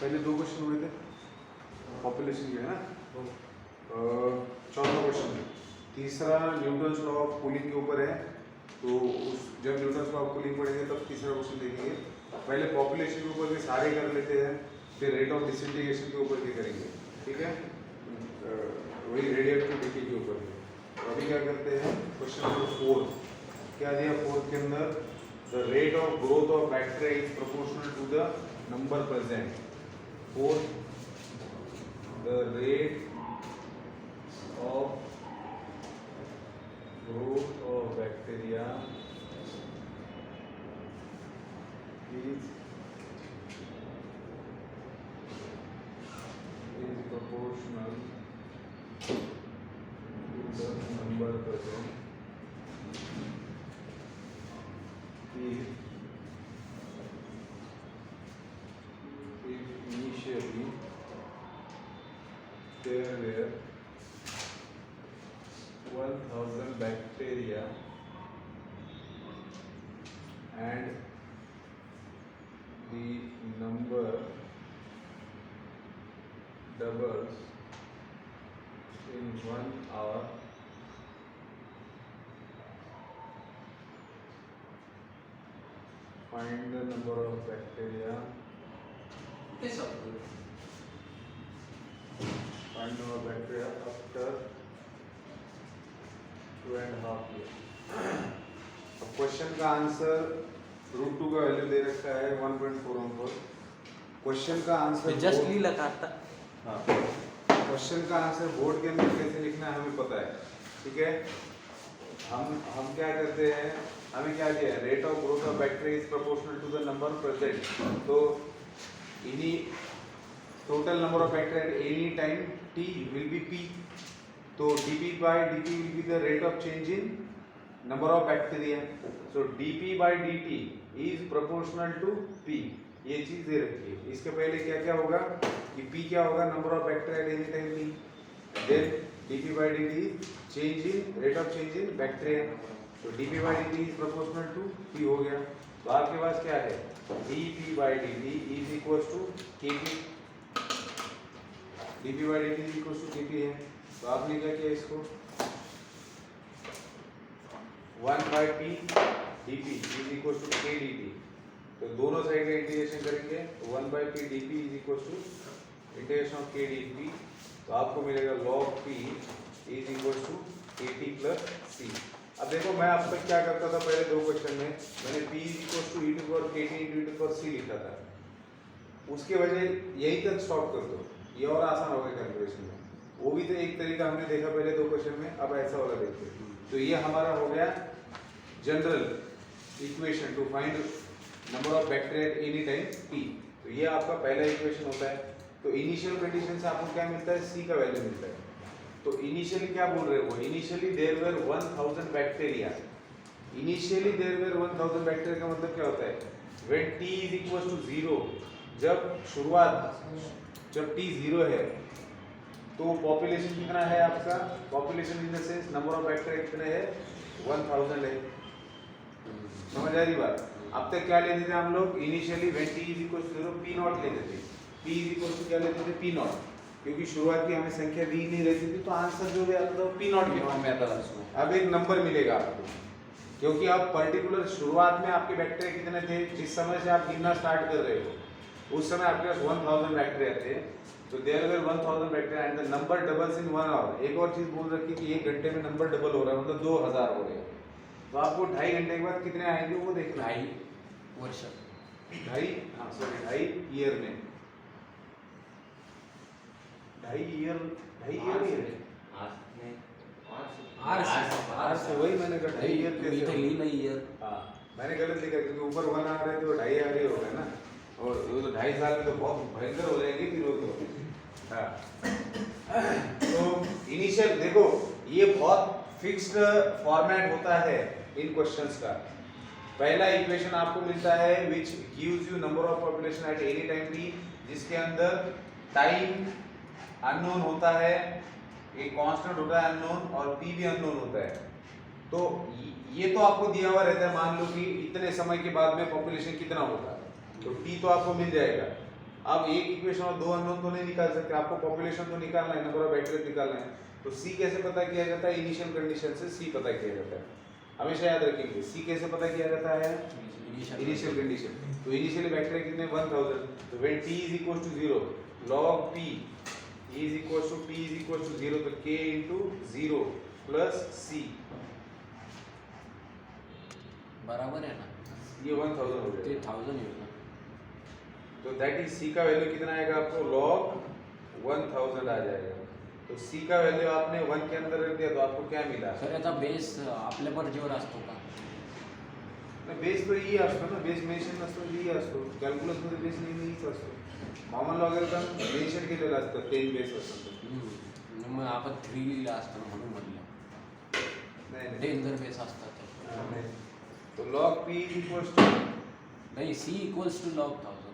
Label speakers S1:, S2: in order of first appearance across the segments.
S1: पहले 2 क्वेश्चन हुए थे पॉपुलेशन के, है ना। चौथा क्वेश्चन है, तीसरा न्यूटन्स लॉ ऑफ कूलिंग के ऊपर है। तो उस जब न्यूटन्स लॉ ऑफ कूलिंग पढ़ेंगे तब तीसरा क्वेश्चन देखेंगे। पहले पॉपुलेशन के ऊपर के सारे कर लेते हैं, फिर रेट ऑफ डिसइंटीग्रेशन के ऊपर के करेंगे, ठीक है। वही रेडिएटिव डिके के ऊपर। तो अभी क्या करते हैं, क्वेश्चन नंबर 4 क्या दिया। 4 के अंदर the rate of growth of bacteria is proportional to the number present. 4 the rate of growth of bacteria is proportional to the number present if initially there were 1000 bacteria and the number doubles in 1 hour, find the number of bacteria, find the number of bacteria after 2.5 years। अब question का answer √2 का value दे रखा है 1.414। Question का answer
S2: just ली लगाता।
S1: हाँ, question का answer board के अंदर कैसे लिखना है हमें पता है, ठीक है। हम क्या करते हैं, हमें क्या दिया है, rate of growth of bacteria is proportional to the number present. तो इनी total number of bacteria at any time t will be p। तो dp by dt will be the rate of change in number of bacteria। so dp by dt is proportional to p। ये चीज दे रखी है। इसके पहले क्या क्या होगा कि p क्या होगा, number of bacteria at any time p, then dp by dt change in rate of change in bacteria. तो dp by dt is proportional to p हो गया। तो आपके पास क्या है, dp by dt is equals to kp। dp by dt is equals to kp है। तो आपने क्या किया, इसको 1 by p dp is equals to k dt। तो दोनों साइड का इंटीग्रेशन करेंगे, 1 by p dp is equals to integration of k dt। तो आपको मिलेगा log p is equals to kt plus c। अब देखो मैं अब तक क्या करता था, पहले 2 क्वेश्चन में मैंने p is equals to e to power kt into e to power c लिखा था। उसके वजह यही तक स्टॉप कर दो, ये और आसान होगा कैलकुलेशन में। वो भी तो एक तरीका हमने देखा पहले 2 क्वेश्चन में, अब ऐसा वाला देखते हैं। तो ये हमारा हो गया general equation two find number of bacteria at any time t। तो ये आपका पहला इक्वेशन होता है। तो इनिशियल कंडीशन से आपको क्या मिलता है, c का वैल्यू मिलता है। तो इनिशियली क्या बोल रहे हैं वो, initially there were 1000 bacteria. Initially there were 1000 bacteria का मतलब क्या होता है, when t is equal to 0, जब शुरुआत, जब t 0 है तो पॉपुलेशन कितना है आपका, population in the sense number of bacteria कितने है, 1000 है। समझ आ रही बात। अब तक क्या लेते थे हम लोग, initially when t is equal to 0 p naught लेते थे। p इज इक्वल टू क्या लेते थे, p नॉट, क्योंकि शुरुआत की हमें संख्या दी नहीं रहती थी, तो आंसर जो भी आता था वो p नॉट के फॉर्म में आता था। अब एक नंबर मिलेगा आपको, क्योंकि आप पर्टिकुलर शुरुआत में आपके बैक्टीरिया कितने थे, जिस समय से आप गिनना स्टार्ट कर रहे हो उस समय आपके पास 1000 बैक्टीरिया थे। तो there were 1000 bacteria and the number doubles in 1 hour. एक और चीज बोल रखी कि 1 घंटे में नंबर डबल हो रहा है, मतलब 2000 हो रहे हैं। तो आपको 2.5 घंटे के बाद कितने आएंगे वो देखना है,
S2: 2.5 वर्ष,
S1: 2.5 ईयर में, 2.5 ईयर आर से वही मैंने कहा 2.5 ईयर कैसे
S2: ईयर।
S1: हाँ मैंने गलत लिखा, क्योंकि ऊपर 1 आ रहा है तो 2.5 आ रही हो गया ना, और वो तो 2.5 साल में तो बहुत भयंकर हो जाएंगे फिर वो तो। हाँ तो इनिशियल देखो, ये बहुत फिक्स्ड फॉर्मेट होता है इन क्वेश्चंस का। पहला इक्वेशन आपको मिलता है which gives you number of population at any time t, जिसके अंदर टाइम अननोन होता है, एक कांस्टेंट होता है अननोन, और p भी अननोन होता है। तो ये तो आपको दिया हुआ रहता है, मान लो कि इतने समय के बाद में पॉपुलेशन कितना होगा, तो t तो आपको मिल जाएगा। आप एक इक्वेशन और दो अननोन तो नहीं निकाल सकते, आपको पॉपुलेशन तो निकालना है, नंबर ऑफ बैक्टीरिया निकालना है। तो सी कैसे पता किया जाता है? इनिशियल कंडीशन से सी पता किया जाता है, हमेशा याद रखेंगे। सी कैसे पता किया जाता है? Initial condition. तो इनिशियली बैक्टीरिया कितने? 1000। तो when t is equal to 0 log p is equal to t is equal to 0, तो k इनटू 0 प्लस c
S2: बराबर है ना,
S1: ये 1000 हो
S2: ते
S1: जाएगा।
S2: 1000 ही होगा।
S1: तो दैट इज सी का वैल्यू कितना आएगा आपको? log 1000 आ जाएगा। तो सी का वैल्यू आपने 1 के अंदर रख दिया, तो आपको क्या मिला?
S2: सर याचा बेस आपल्या बर्जीवर असतो का?
S1: बेस तो ई असतो ना, बेस मेन्शन नसतो, ई असतो कॅल्क्युलस मध्ये, बेस नेहमीच असतो। नॉर्मल वगैरे तर मेन्शन केलेलं असतं 10 बेस असतं।
S2: मग आपण 3 लिहिलं असतं म्हणून म्हटलं
S1: नाही नाही
S2: 10 जर बेस असतात तर.
S1: नाही. तो log p is equals to,
S2: नहीं c इक्वल्स टू log 1000.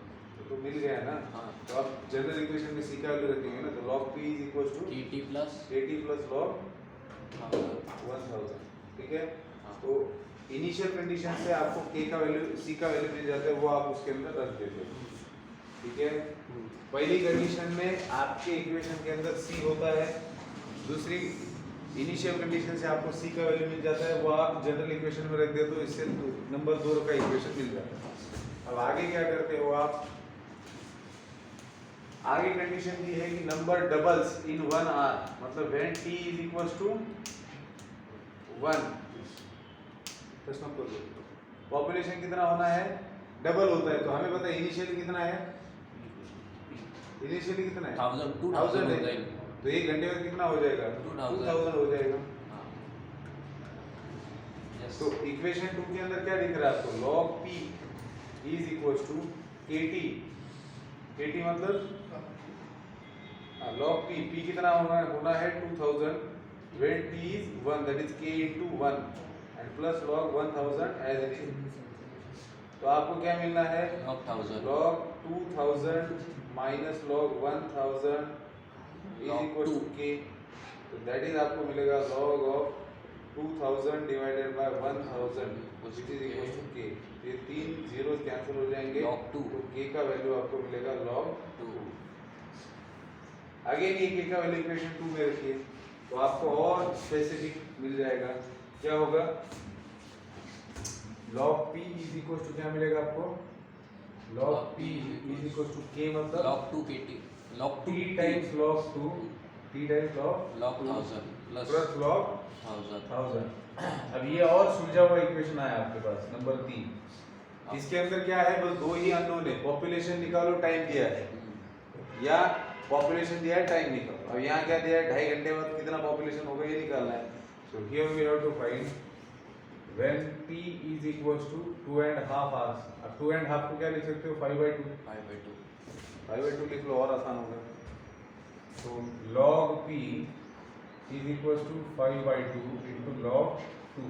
S1: तो मिल गया ना।
S2: हाँ.
S1: तो आप जनरल इक्वेशन में सी का वैल्यू रखेंगे ना, तो log p is equals to
S2: kt plus
S1: kt plus log 1000, ठीक है। तो इनिशियल कंडीशन से आपको k का वैल्यू, c का वैल्यू मिल जाता है, वो आप उसके अंदर रख देते हो, ठीक है। पहली कंडीशन में आपके इक्वेशन के अंदर c होता है, दूसरी इनिशियल कंडीशन से आपको c का वैल्यू मिल जाता है, वो आप जनरल इक्वेशन में रख देते हो, इससे नंबर 2 का इक्वेशन मिल जाता है। अब आगे क्या करते हो आप? आगे कंडीशन दी है कि नंबर डबल्स इन 1 आर, मतलब when t is equals to 1, population कितना होना है? डबल होता है। तो हमें पता है इनिशियली कितना है? इनिशियली कितना है?
S2: 1000
S1: है। तो 1 घंटे में कितना हो जाएगा? 2000 हो जाएगा।
S2: यस.
S1: तो इक्वेशन 2 के अंदर क्या दिख रहा है आपको? log p is equals to kt, kt मतलब log p कितना होना है? 2000 when t is 1, that is k into 1 and plus log 1000 as it is। तो आपको क्या मिलना है?
S2: log 1000
S1: log 2000 minus log 1000 is
S2: Log
S1: equal to
S2: 2.
S1: k, तो that is आपको मिलेगा log of 2000 divided by 1000 which is equal to k। ये तीन जीरोस कैंसिल हो जाएंगे,
S2: log 2.
S1: तो k का वैल्यू आपको मिलेगा log
S2: 2.
S1: अगेन ये k का वैल्यू इक्वेशन 2 में रखिए, तो आपको और स्पेसिफिक मिल जाएगा। क्या होगा? log p is equal to क्या मिलेगा आपको? log p is equal to k मतलब
S2: log 2 kt log 2
S1: t times log 2, t times
S2: log 1000
S1: plus
S2: plus
S1: log
S2: 1000.
S1: 1000। अब ये और सुलझा हुआ इक्वेशन आया आपके पास नंबर 3। इसके अंदर क्या है? बस दो ही अननोन है, पॉपुलेशन निकालो, टाइम दिया है, या पॉपुलेशन दिया है, टाइम निकालो। अब यहाँ क्या दिया है? 2.5 घंटे बाद कितना पॉपुलेशन होगा ये निकालना है। So here we have to find when t is equals to 2.5 hours. अब 2.5 को क्या लिख सकते हो? 5/2।
S2: 5/2.
S1: 5/2 लिख लो और आसान होगा। तो log p is equals to 5/2 into log 2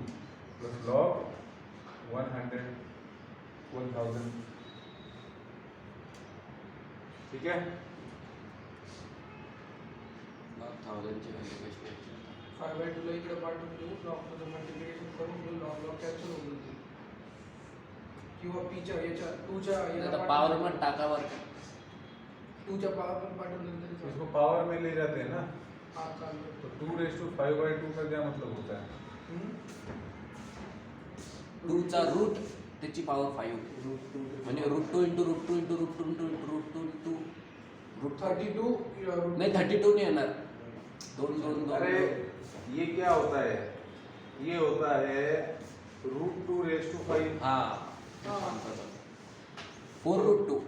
S1: plus log 1000, ठीक है।
S2: log 1000 ची व्हॅल्यू कशी घ्यायची?
S3: 5/2 ला इकडे पाठवून देऊ, लॉगमध्ये मल्टिप्लिकेशन करून देऊ, लॉग कॅन्सल होऊन जाईल, किंवा पीच्या याच्या 2च्या
S2: आता पॉवर पण टाका बरं का.
S3: 2च्या पॉवर पण पाठवून दिलं तरी चालेल.
S1: इसको पावर में ले जाते हैं ना,
S3: हा चालतं.
S1: तो 2/5/2 का क्या मतलब होता है?
S2: 2 चा रूट त्याची पॉवर 5 म्हणजे √2 * √2 * √2 * √2 √2
S3: 32
S2: नाही 32 नाही येणार. 2
S1: अरे ये क्या होता है? ये होता है √2⁵
S2: हा
S3: हाँ.
S2: 4√2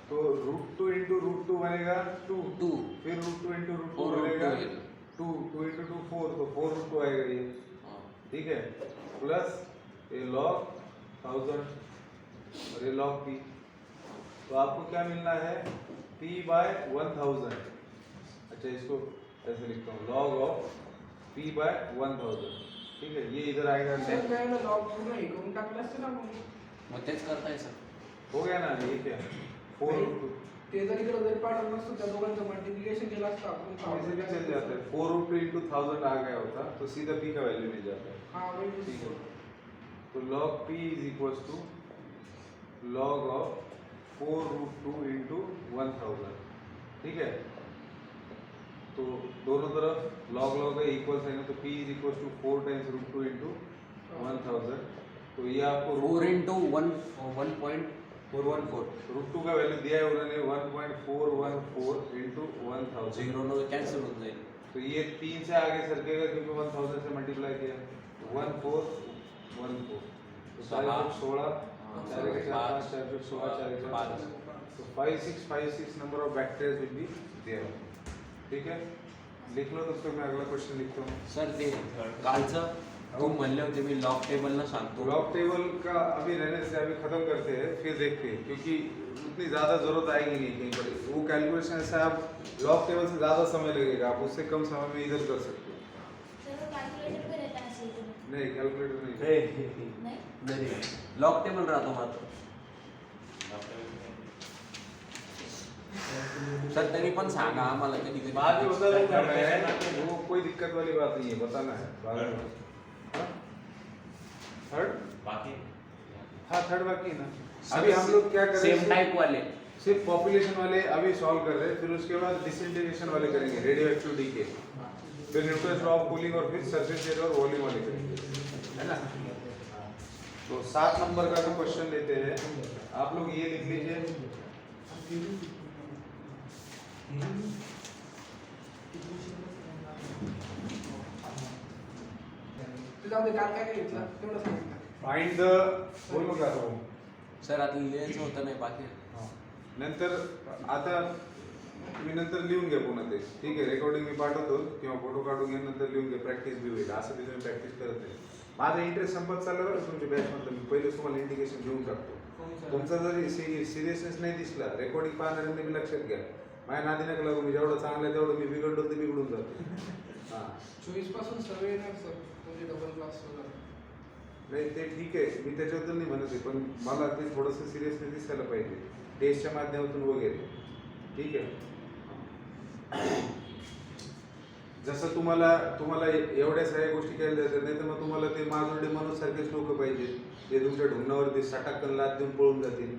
S1: तो √2 into √2 बनेगा 2,
S2: 2
S1: फिर √2 into √2
S2: 4
S1: बनेगा
S2: √2
S1: 2, 2 into 2 4, तो 4√2 आएगा ये, ठीक है। प्लस ये log 1000 और ये log p, तो आपको क्या मिलना है? p/1000। अच्छा इसको ऐसे लिखता हूँ, log of p/1000, ठीक है। ये इधर आएगा,
S3: सर काय ना लॉग पूर्ण हे करून टाकलं असतं ना मग.
S2: मग तेच करताय सर.
S1: हो गया ना। ये क्या 4√2
S3: ते जर इकडे जरी पाठवलं नसतं, त्या दोघांचं मल्टिप्लिकेशन केलं असतं आपण,
S1: ऐसे भी चल जाता है। 4√2 into 1000 आ गया होता तो सीधा p का वैल्यू मिल जाता है,
S3: हा वही
S1: ठीक है। तो log p is equals to log of 4√2 into 1000, ठीक है। तो दोनों तरफ लॉग लॉग है, इक्वल है ना, तो p is equal to 4 times √2 into 1000। तो ये आपको
S2: 4 into 1.414
S1: √2 का वैल्यू दिया है उन्होंने 1.414 इंटू 1000।
S2: जीरो नो कैंसिल हो जाएगी।
S1: तो ये 3 से आगे सरकेगा क्योंकि 1000 से मल्टीप्लाई किया, 1414। तो 16 4 के 4 5 4 16 4 के 4 तो 5656 number of bacteria will be there, ठीक है। लिख लो, तो मैं अगला क्वेश्चन लिखता हूँ।
S2: सर ते कालचं तू म्हणले होते मी लॉग टेबल ना सांगतो।
S1: लॉग टेबल का अभी रहने से अभी खत्म करते हैं, फिर देखते हैं, क्योंकि उतनी ज़्यादा ज़रूरत आएगी नहीं कहीं पर। वो कैलकुलेशन ऐसा है, आप लॉग टेबल से ज़्यादा समय लगेगा, आप उससे कम समय में इधर कर सकते हो। नहीं, कैलकुलेटर नहीं।
S2: नहीं लॉग टेबल राहतो मात्र। सर तरी पण सांगा आम्हाला कधी कधी
S1: बाद में बता दूंगा मैं, वो कोई दिक्कत वाली बात नहीं है, बताना है बाद में। थर्ड
S4: बाकी
S1: हाँ थर्ड बाकी है ना। अभी हम लोग क्या कर रहे हैं,
S2: सेम टाइप वाले
S1: सिर्फ पॉपुलेशन वाले अभी सॉल्व कर रहे हैं, फिर उसके बाद डिसइंटीग्रेशन वाले करेंगे, रेडियो एक्टिव डीके, फिर न्यूटन्स लॉ ऑफ कूलिंग और फिर सरफेस एरिया और वॉल्यूम वाले करेंगे, है ना। तो 7 नंबर का भी क्वेश्चन लेते हैं। आप लोग ये लिख लीजिए,
S3: जाऊ दे, काल काय काय घेतलं तेवढं सांगितलं.
S1: फाइंड द बोलो का तो
S2: सर आता लिहायचं होतं नाही बाकी
S1: नंतर आता तुम्ही नंतर लिहून घ्या पुन्हा ते, ठीक आहे। रेकॉर्डिंग मी पाठवतो किंवा फोटो काढून घ्या, नंतर लिहून घ्या, प्रॅक्टिस बी होईल। असं बी तुम्ही प्रॅक्टिस करत नाही। माझा इंटरेस्ट संपत चालला बरं तुमच्या बॅचमधलं, मी पहिले तुम्हाला इंडिकेशन देऊन टाकतो। तुमचा जर सिरियसनेस नाही दिसला, रेकॉर्डिंग पाहणाऱ्यांनी बी लक्षात घ्या, माझ्या नादी नका लागू, मी जेवढं चांगलं आहे तेवढं मी बिघडलो ते बिघडून जातो। हां
S3: 24 पासून सवय येणार सर, म्हणजे डबल क्लास वगैरे.
S1: नाही ते ठीक आहे, मी त्याच्याबद्दल नाही म्हणत आहे, पण मला ते थोडंसं सिरियसनेस दिसायला पाहिजे टेस्टच्या माध्यमातून वगैरे, ठीक आहे। जसं तुम्हाला एवढ्या सगळ्या गोष्टी केल्या जातात, नाही तर मग तुम्हाला ते माजुर्डे मनोज सारखेच लोक पाहिजे, ते तुमच्या ढुंगणावरती सटाकन लाद देऊन पळून जातील।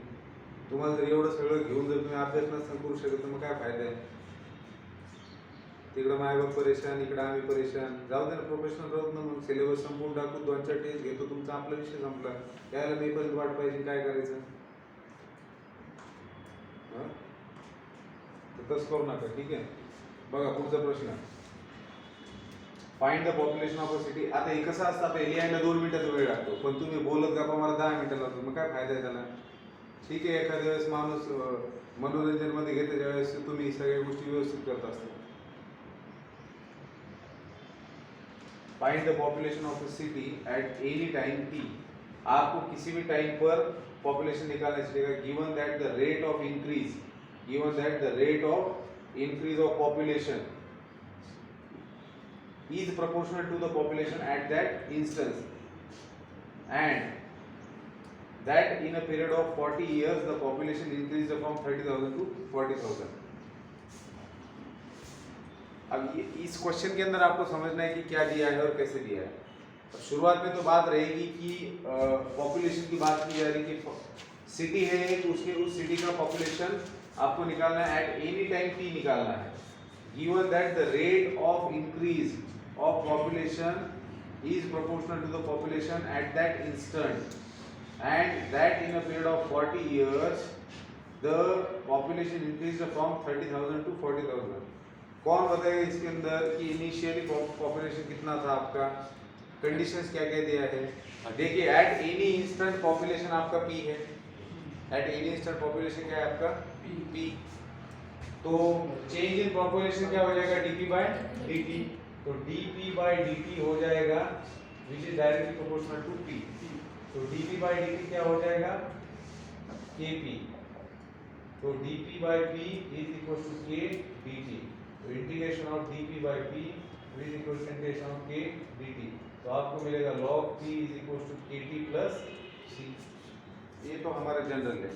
S1: तुम्हाला जर एवढं सगळं घेऊन जर तुम्ही अभ्यास नसताना करू शकत तर मग काय फायदा आहे। तिकडं मायबाप परेशान, इकडं आम्ही परेशान, जाऊ दे ना, प्रोफेशनल राहत ना, मग सिलेबस संपवून टाकू, 2-4 टेस्ट घेतो, तुमचा आपला विषय संपला। त्याला मी पर्यंत वाट पाहिजे, काय करायचं, तर तसं करू नका, ठीक आहे। बघा पुढचा प्रश्न, find the population of a city. आता हे कसं असतं, आता लिहायला 2 मिनिटाचा वेळ लागतो, पण तुम्ही बोलत गप्पा मला 10 मिनिटं लागतो, मग काय फायदा आहे त्याला, ठीक आहे। एखाद्या वेळेस माणूस मनोरंजनमध्ये घेते, ज्यावेळेस तुम्ही सगळ्या गोष्टी व्यवस्थित करत असता। Find the population of a city at any time t। आपको किसी भी टाइम पर पॉपुलेशन निकालना चाहिए, given that the rate of increase of population is proportional to the population at that instance, and that in a period of 40 years the population increased from 30,000 to 40,000। अब इस question के अंदर आपको समझना है कि क्या दिया है और कैसे दिया है। अब शुरुआत में तो बात रहेगी कि पॉपुलेशन की बात की जा रही है कि सिटी है एक, उसके उस सिटी का पॉपुलेशन आपको निकालना है एट एनी टाइम t निकालना है, given that the rate of increase of population is proportional to the population at that instant, and that in a period of 40 years the population increased from 30,000 to 40,000। कौन बताएगा इसके अंदर कि initially population कितना था आपका, कंडीशंस क्या क्या दिया है। देखिए एट एनी इंस्टेंट पॉपुलेशन आपका p है, एट एनी इंस्टेंट पॉपुलेशन क्या है आपका p। तो चेंज इन पॉपुलेशन क्या हो जाएगा, dp बाय dt। तो dp बाय dt हो जाएगा which is directly proportional to p। तो dp बाय dt क्या हो जाएगा, kp। तो dp by p is equal to k dt। तो integration of dp by p is equal to integration of k dt। तो आपको मिलेगा log p is equal to kt plus c। ये तो हमारा जनरल है।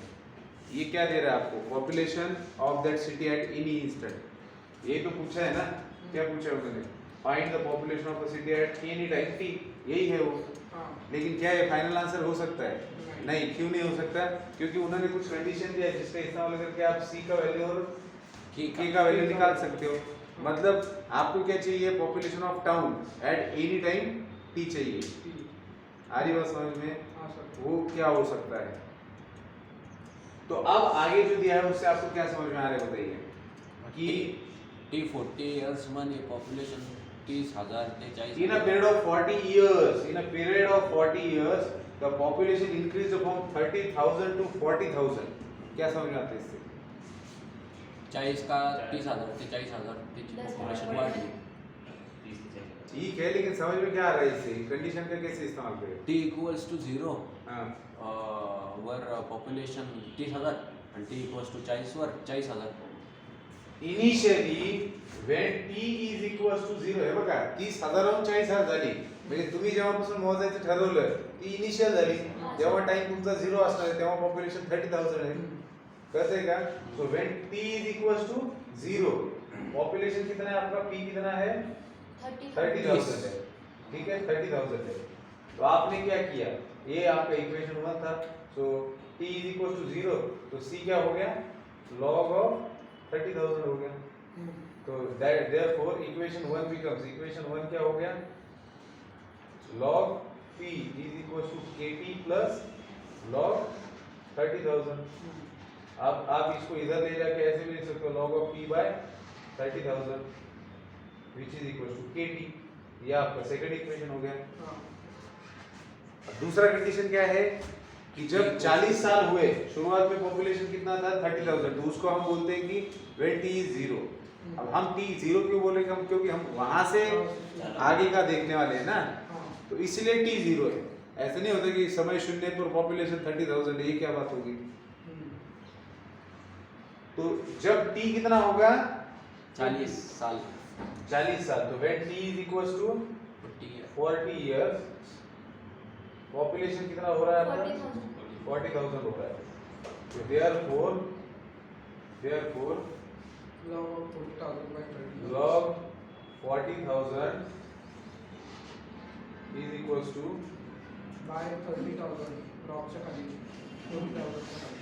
S1: ये क्या दे रहा है आपको, population of that city at any instant. ये तो पूछा है ना, क्या पूछा है उन्होंने, find the population of a city at any time t, यही है वो।
S3: हाँ।
S1: लेकिन क्या ये फाइनल आंसर हो सकता है?
S3: नहीं।
S1: नहीं, क्यों नहीं हो सकता? क्योंकि उन्होंने कुछ कंडीशन दिया है जिसका इस्तेमाल करके आप सी का वैल्यू और के का वैल्यू निकाल सकते हो। मतलब आपको क्या चाहिए? Population of town eight any time T चाहिए। आ रही बात समझ में?
S3: हाँ सर।
S1: वो क्या हो सकता है? तो अब आगे जो दिया है उससे आपको क्या समझ में आ रहा है बताइए कि
S2: टी 40 years माने population 30,000 ते 40,000
S1: in a period of 40 years the population increased from 30,000 to 40,000। क्या समझ में आता है इससे?
S2: 40 का 30,000 ते 40,000 त्याची population वाढली।
S1: ठीक है, लेकिन समझ में क्या आ रहा है इससे? कंडीशन का कैसे इस्तेमाल करें?
S2: t equals to 0
S1: हाँ,
S2: वर population 30,000 आणि t equals to 40 were 40,000।
S1: Initially when t is equals to 0 हे बघा 30,000 वरून 40,000 झाली, म्हणजे तुम्ही जेव्हापासून मोजायचं ठरवलं ती इनिशियल झाली, जेव्हा टाइम तुमचा 0 असणार आहे तेव्हा पॉप्युलेशन 30,000 आहे। कळतंय का? सो when t is equals to 0 population कितना है आपका? p कितना है? 30,000 है। ठीक है, 30,000 है। तो आपने क्या किया? ये आपका इक्वेशन 1 था। सो t is equals to 0 तो c क्या हो गया? log of 30,000 हो गया। तो therefore equation 1 becomes equation 1 क्या हो गया? log p is equals to kt plus log 30,000। अब आप इसको इधर ले जाके ऐसे भी लिख सकते हो log of p by 30,000 which is equals to kt। ये आपका सेकंड इक्वेशन हो गया। अब दूसरा कंडीशन क्या है कि जब 40 साल हुए, शुरुआत में पॉपुलेशन कितना था? 30,000, तो उसको हम बोलते हैं कि when t is 0। अब हम t 0 क्यों बोलेंगे? हम क्योंकि हम वहां से आगे का देखने वाले हैं ना, तो इसलिए t 0 है। ऐसे नहीं होता कि समय शून्य पर पॉपुलेशन 30,000 है, ये क्या बात होगी? तो जब t कितना होगा?
S2: 40 साल
S1: 40 साल, तो when t is equals to 40 years population कितना हो रहा है आपका? 40,000 हो रहा है। तो therefore
S3: log of 40,000 by 30,000
S1: log 40,000 is equals to
S3: by 30,000 log से खाली 40,000 से खाली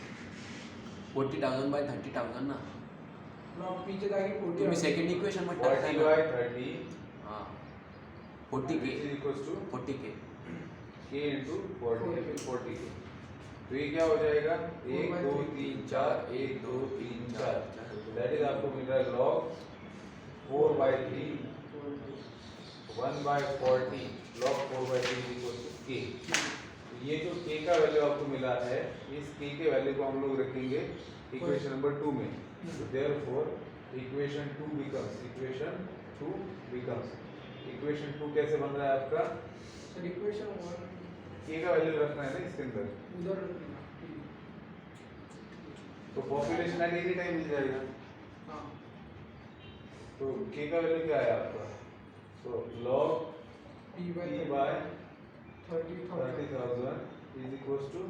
S2: 40,000 by 30,000 ना।
S3: log पीछे जाके 40
S2: तुम्ही सेकंड इक्वेशन मध्ये
S1: 40 by 30
S2: हां 40k
S1: which is equals to
S2: 40k
S1: k into 40k। तो ये क्या हो जाएगा? 1 2 3 4 1 2 3 4 दैट इज आपको मिल रहा है log 4 by 3 1 by 40 log 4 by 3 is equals to k। तो ये जो k का वैल्यू आपको मिला है, इस k के वैल्यू को हम लोग रखेंगे इक्वेशन नंबर 2 में। तो देयरफॉर इक्वेशन 2 इक्वेशन 2 कैसे बन रहा है आपका?
S3: सर इक्वेशन 1
S1: k का वैल्यू रखना है ना इसके अंदर,
S3: उधर
S1: तो पॉपुलेशन एट एनी टाइम मिल जाएगा।
S3: हाँ
S1: तो k का वैल्यू क्या है आपका? तो log
S3: p by
S1: p by
S3: 30,000
S1: is equals to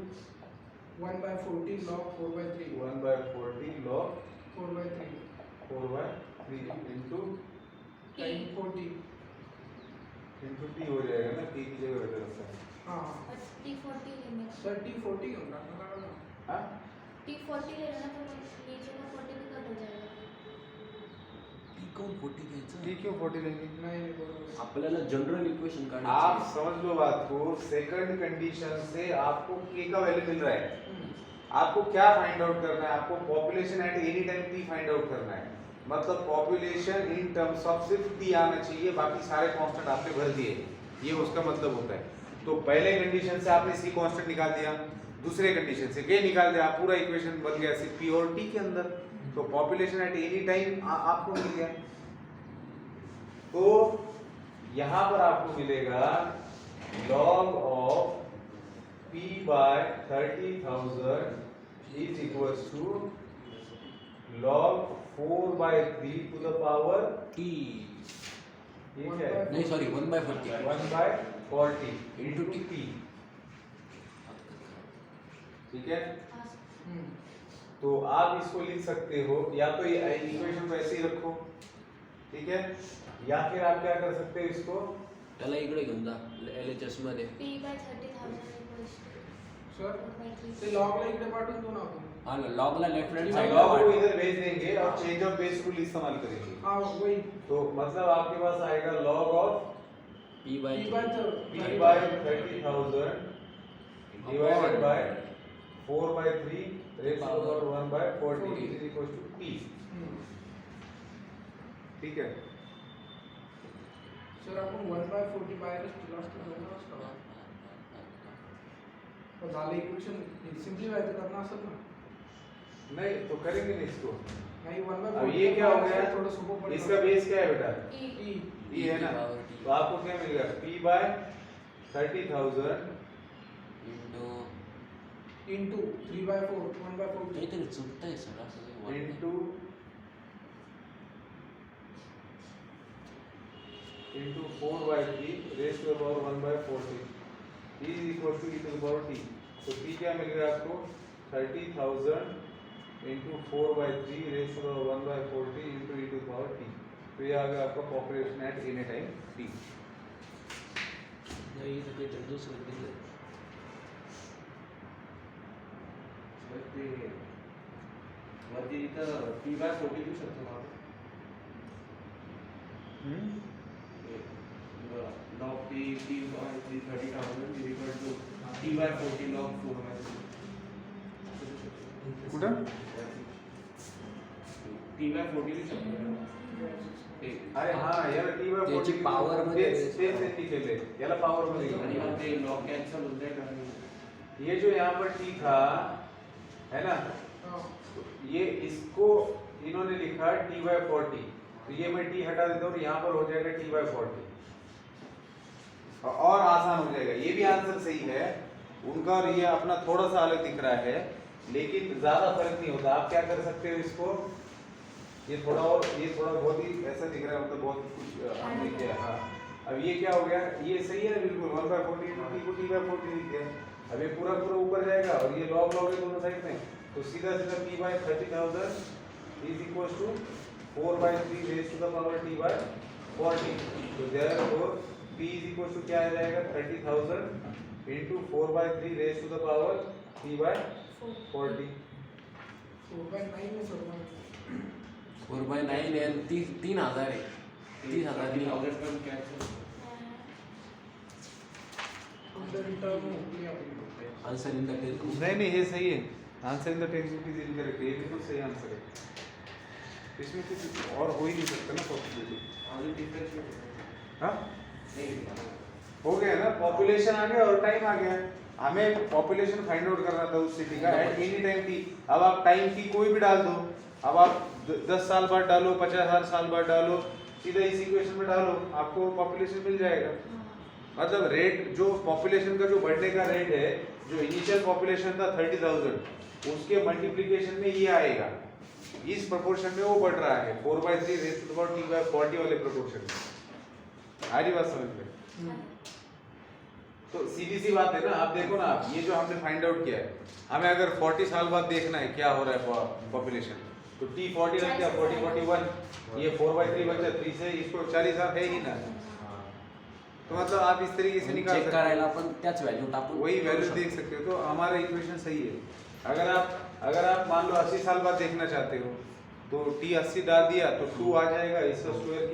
S3: 1 by 40 log 4 by 3
S1: 1 by 40 log
S3: 4 by 3
S1: 4 by 3 into
S3: time 40
S1: t हो जाएगा ना, t की जगह रख सकते हैं।
S3: हाँ
S4: T40 लेने
S3: सर t40 होगा ना
S1: हाँ,
S4: T40 ले लेना तो नीचे का 40 भी कट हो जाएगा।
S2: टी कोण 40 घ्यायचं?
S1: t क्यों 40 लेंगे?
S3: नहीं बरोबर
S2: आपल्याला जनरल इक्वेशन
S1: आप
S2: काढायची
S1: समझ लो बात को, सेकंड कंडीशन से आपको k का वैल्यू मिल रहा है। आपको क्या फाइंड आउट करना है? आपको population at any time t find out करना है। मतलब पॉपुलेशन इन टर्म्स ऑफ सिर्फ t आना चाहिए, बाकी सारे कांस्टेंट आपने भर दिए, ये उसका मतलब होता है। तो पहले कंडीशन से आपने c कांस्टेंट निकाल दिया, दूसरे कंडीशन से k निकाल दिया, आप पूरा इक्वेशन बन गया सिर्फ p और t के अंदर। तो पॉपुलेशन एट एनी टाइम आपको मिल गया। तो यहाँ पर आपको मिलेगा log of p by 30,000 is equals to log 4 by 3 to the power
S2: T
S1: ये क्या है?
S2: नाही सॉरी 1/40
S1: 1 by 40 into t। ठीक है, तो आप इसको लिख सकते हो, या तो ये इक्वेशन को ऐसे ही रखो, ठीक है, या फिर आप क्या कर सकते हो, इसको
S2: त्याला इकडे घेऊन जा LHS मध्ये.
S4: P by 30,000 equals to
S3: sir
S4: 4 by 3.
S3: ते लॉगला इकडे पाठवून दो ना आपण.
S2: हा ना, लॉगला लेफ्ट हँड
S1: लॉग
S2: साइडला
S1: को
S2: वाढ.
S1: इधर भेज देंगे और चेंज ऑफ बेस रूल इस्तेमाल करेंगे.
S3: हाँ वही
S1: तो मतलब आपके पास आएगा log of
S2: P by
S3: P by
S1: 3 by 30,000 divided by 4 by 3 raised to the power 1 by 40 is equal to T. ठीक है.
S3: सर आपण 1 by 40 बाहेरच ठेवला असतं दोन असतं. पण झालं इक्वेशन सिंपलीफाय करना असत ना.
S1: नहीं तो करेंगे नहीं इसको.
S3: नहीं 1 by
S1: अब
S3: 40
S1: ये क्या हो गया?
S3: थोड़ा सोपं पड़ेगा.
S1: इसका बेस क्या है बेटा?
S4: E.
S1: E है ना. तो आपको क्या मिलेगा? P by 30,000
S2: into
S3: into 3 by 4 1 by 40
S2: काहीतरी चुकतंय सर असं काही वाटत नाही.
S1: into 4 by 3 raised to the power 1 by 40 is equal to e to the power t. तो p क्या मिलेगा आपको? 30,000 into 4 by 3 raised to the power 1 by 40 into e to the power t. तो ये आ गया आपका population at any time t.
S2: नाही इथं काहीतरी दुसरं दिलंय.
S5: वरती इथं P by 40 देऊ शकतो ना आपण. log P by 30,000 is equal to T by 40 log 4 by 3.
S1: कुठं?
S5: T by 40 देऊ शकतो ना.
S1: अरे हाँ यार t by 40
S2: त्याची power मध्ये
S1: स्पेस इतनी केले याला पावर मध्ये
S5: आणि
S1: घेऊन
S5: मग ते log कॅन्सल होते आणि
S1: ये जो यहाँ पर t था है ना,
S3: हाँ
S1: ये इसको इन्होंने लिखा t by 40, तो ये मैं t हटा देता हूँ, यहाँ पर हो जाएगा t by 40 और आसान हो जाएगा. ये भी आंसर सही है उनका और ये अपना थोड़ा सा अलग दिख रहा है लेकिन ज्यादा फर्क नहीं होता. आप क्या कर सकते हो इसको, ये थोड़ा और ये थोड़ा बहुत ही ऐसा दिख रहा है मतलब बहुत कुछ हमने किया. हाँ अब ये क्या हो गया, ये सही है बिल्कुल 1 by 40 t को t by 40 लिख दिया. अब ये पूरा पूरा ऊपर जाएगा और ये log log है दोनों साइड में, तो सीधा सीधा p by 30,000 is equals to 4 by 3 raised to the power t by 40. तो therefore p is equals to क्या आ जाएगा 30,000 into 4 by 3 raised to the power t by 40.
S3: 4 by 9 में सर
S2: 4/9 आहे 3,000 आहे. 30,000 नाही.
S5: 30,000 पण कॅन्सल.
S3: रिटर्न होती आपली.
S2: Answer in the text.
S1: नहीं नहीं ये सही है. Answer in the text book is incorrect. ये बिल्कुल सही आंसर है. इसमें कुछ और हो ही नहीं सकता ना पॉसिबिलिटी.
S5: अजून डिफरेंशिएट
S1: हाँ
S5: नाही.
S1: हो गया ना, पॉपुलेशन आ गया और टाइम आ गया. हमें पॉपुलेशन फाइंड आउट करना था उस सिटी का एट एनी टाइम टी. अब आप टाइम की कोई भी डाल दो, अब आप 10 साल बाद डालो, 50,000 साल बाद डालो, सीधा इस इक्वेशन में डालो, आपको पॉपुलेशन मिल जाएगा. मतलब रेट जो पॉपुलेशन का जो बढ़ने का रेट है, जो इनिशियल पॉपुलेशन था 30,000, उसके मल्टीप्लिकेशन में ये आएगा, इस प्रोपोर्शन में वो बढ़ रहा है 4 by 3 raise to the power t by 40 वाले प्रोपोर्शन में. आ रही बात समझ में? तो सीधी सी बात है ना. आप देखो ना, आप ये जो हमने फाइंड आउट किया है, हमें अगर 40 साल बाद देखना है क्या हो रहा है पॉपुलेशन, तो t 40 रख दिया, 40 41, ये 4 by 3 बचा 3 से इसको 40 है ही ना. तो मतलब आप इस तरीके से निकाल
S2: चेक
S1: सकते हो,
S2: करायला आपण त्याच व्हॅल्यू टाकून
S1: वही वैल्यू देख सकते हो. तो हमारा इक्वेशन सही है. अगर आप मान लो 80 साल बाद देखना चाहते हो, तो t 80 डाल दिया तो 2 आ जाएगा, इसका स्क्वायर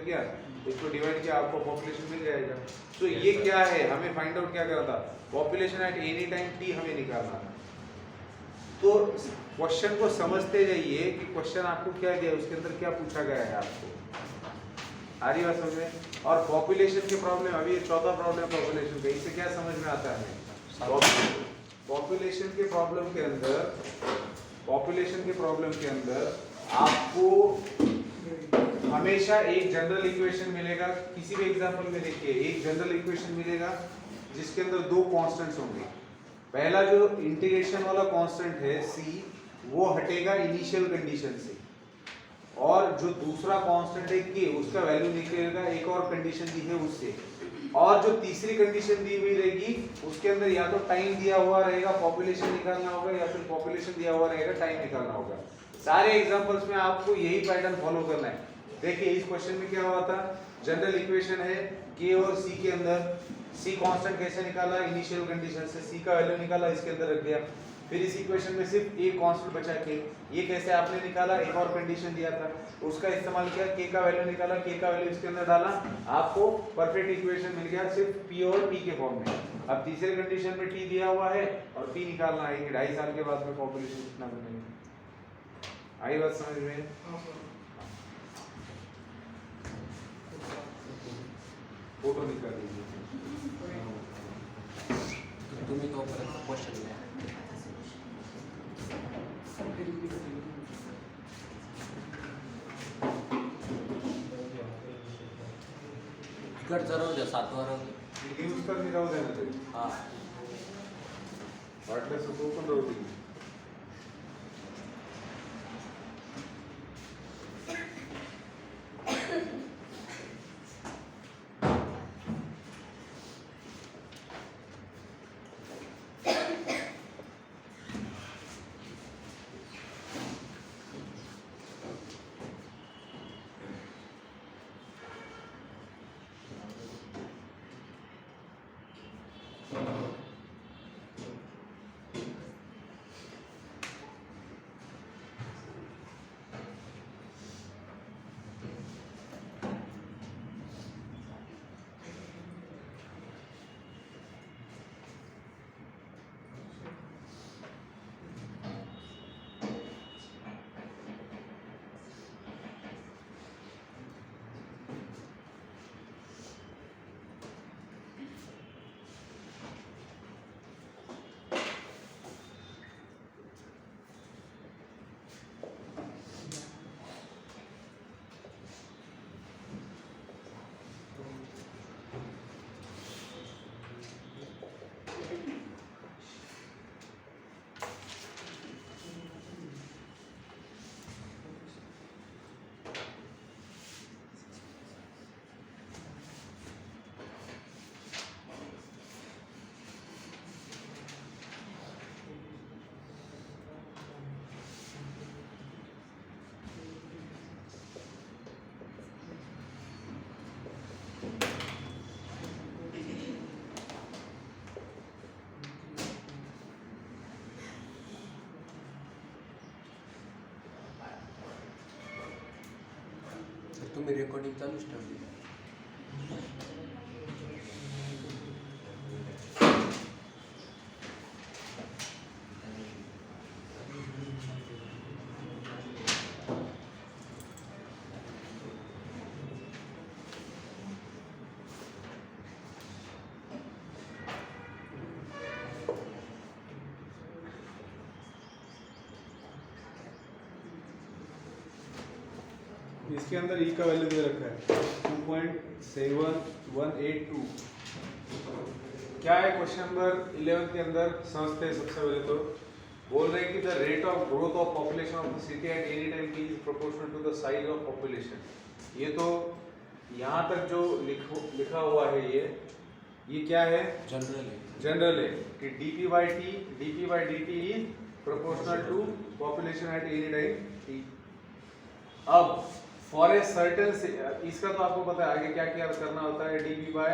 S1: किया, इसको डिवाइड किया, आपको पॉपुलेशन मिल जाएगा. तो ये क्या है, हमें फाइंड आउट क्या करना था, population at any time t हमें निकालना था. तो क्वेश्चन को समझते जाइए कि क्वेश्चन आपको क्या दिया, उसके अंदर क्या पूछा गया है आपको. आ रही बात समझ में? और पॉपुलेशन के प्रॉब्लम, अभी ये चौथा प्रॉब्लम पॉपुलेशन का, इससे क्या समझ में आता है हमें. पॉपुलेशन के प्रॉब्लम के अंदर आपको हमेशा एक जनरल इक्वेशन मिलेगा. किसी भी एग्जांपल में देखिए एक जनरल इक्वेशन मिलेगा जिसके अंदर दो कांस्टेंट्स होंगे. पहला जो इंटीग्रेशन वाला कांस्टेंट है c, वो हटेगा इनिशियल कंडीशन से, और जो दूसरा कांस्टेंट है k, उसका वैल्यू निकलेगा एक और कंडीशन दी है उससे, और जो तीसरी कंडीशन दी हुई रहेगी उसके अंदर या तो टाइम दिया हुआ रहेगा, पॉपुलेशन निकालना होगा, या फिर पॉपुलेशन दिया हुआ रहेगा, टाइम निकालना होगा. सारे एग्जांपल्स में आपको यही पैटर्न फॉलो करना है. देखिए इस क्वेश्चन में क्या हुआ था, जनरल इक्वेशन है के और सी के अंदर सी कांस्टेंट कैसे निकाला, इनिशियल कंडीशन से सी का वैल्यू निकाला, इसके अंदर रख दिया। फिर इस इक्वेशन में सिर्फ एक कांस्टेंट बचा के, ये कैसे आपने निकाला, एक और कंडीशन दिया था उसका इस्तेमाल किया, के का वैल्यू निकाला, के का वैल्यू इसके अंदर डाला, आपको परफेक्ट इक्वेशन मिल गया सिर्फ पी और टी के फॉर्म में। अब तीसरे कंडीशन में टी दिया हुआ है और टी निकालना है कि 2.5 साल के बाद में पॉपुलेशन कितना बनेगा। आई बात समझ में?
S3: हाँ सर।
S1: फोटो निकाल लीजिए।
S2: तुम्ही तोपर्यंत क्वेश्चन द्या. इकडचं राहू द्या, 7वा राहू द्या.
S1: यूज करणे राहू द्या ना तरी,
S2: हा
S1: वाटल्यास तो पण राहू दे.
S2: तुम्ही रेकॉर्डिंग चालूच ठेवली.
S1: इसके अंदर ई का वैल्यू दे रखा है 2.7182. क्या है क्वेश्चन नंबर 11 के अंदर समझते हैं. सबसे पहले तो बोल रहे हैं कि the rate of growth of population of the city at any time is proportional to the size of population. ये तो यहाँ तक जो लिखा हुआ है ये क्या है, जनरल है कि dp by dt is proportional to population at any time t. अब फॉर ए सर्टेन, इसका तो आपको पता है आगे क्या क्या करना होता है. dp by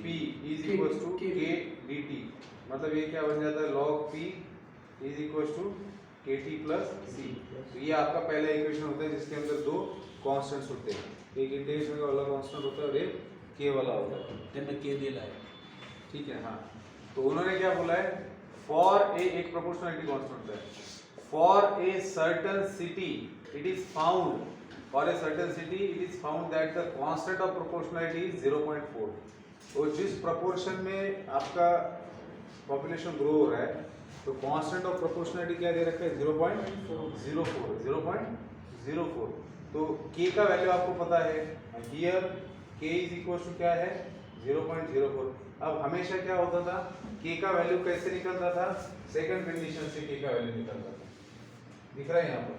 S1: p is equals to k dt. मतलब ये क्या बन जाता है, log p is equals to kt plus c. तो ये आपका पहला इक्वेशन होता है जिसके अंदर दो कांस्टेंट्स होते हैं, एक इंटीग्रेशन का वाला कांस्टेंट होता है और एक k वाला होता है.
S2: त्यांना के दिला आहे.
S1: ठीक है. हाँ, तो उन्होंने क्या बोला है, फॉर ए, एक प्रोपोर्शनलिटी कांस्टेंट होता है. For a certain city it is found, for a certain city it is found that the constant of proportionality is 0.4. तो जिस proportion में आपका population grow हो रहा है तो constant of proportionality क्या दे रखा है, 0.04. तो k का वैल्यू आपको पता है, here k is equals to क्या है, 0.04. अब हमेशा क्या होता था, k का वैल्यू कैसे निकलता था, सेकंड कंडीशन से k का वैल्यू निकलता था. दिख रहा है यहाँ पर,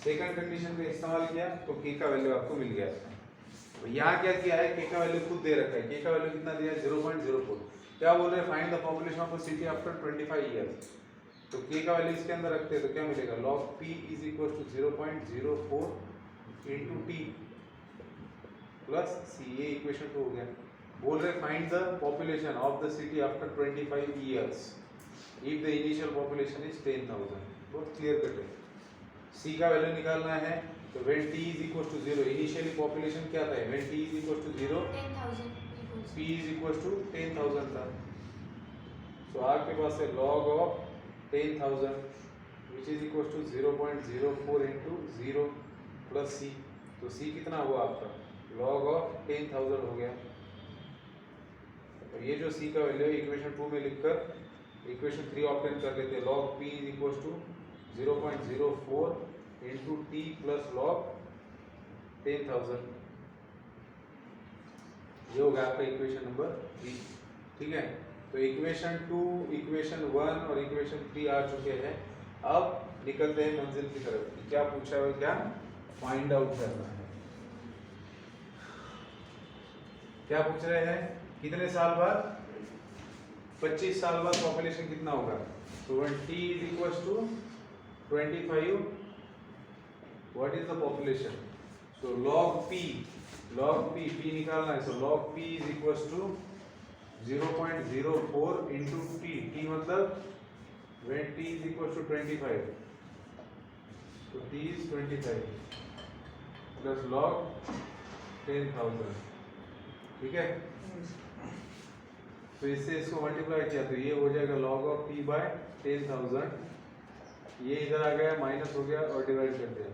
S1: सेकंड कंडीशन का इस्तेमाल किया तो k का वैल्यू आपको मिल गया. तो यहाँ क्या किया है, k का वैल्यू खुद दे रखा है. k का वैल्यू कितना दिया है, 0.04. क्या बोल रहे हैं, find the population of a city after 25 years. तो k का वैल्यू इसके अंदर रखते हैं तो क्या मिलेगा, log p is equal to 0.04 into t. Plus C, ये इक्वेशन 2 हो गया। बोल रहे find the population of the city after 25 years if the initial population is 10,000। बहुत क्लियर कट है। सी का वैल्यू निकालना है तो when T is equal to 0, initially population क्या था, when T is equal to 0
S4: 10,000 equals
S1: P is equal to 10,000 था। तो आपके पास है log of 10,000 which is equal to 0.04 into 0 plus C. तो सी कितना हुआ आपका, log ऑफ 10,000 हो गया। तो ये जो सी का वैल्यू है इक्वेशन 2 में लिखकर इक्वेशन 3 ऑप्टेन कर लेते हैं। log p is equal to 0.04 into T plus log 10,000। ये होगा आपका इक्वेशन नंबर 3। ठीक है, तो इक्वेशन 2, इक्वेशन 1 और इक्वेशन 3 आ चुके हैं। अब निकलते हैं मंजिल की तरफ। क्या पूछा है, क्या फाइंड आउट करना है। क्या पूछ रहे हैं, कितने साल बाद, 25 साल बाद पॉपुलेशन कितना होगा। तो when t is equal to 25, what is the population. So log p निकालना है। So log p is equal to 0.04 into t मतलब when t is equal to 25, so t is 25 plus log 10,000। ठीक है, तो इससे इसको मल्टीप्लाई किया तो ये हो जाएगा log ऑफ t बाय 10,000। ये इधर आ गया, माइनस हो गया और डिवाइड कर दिया,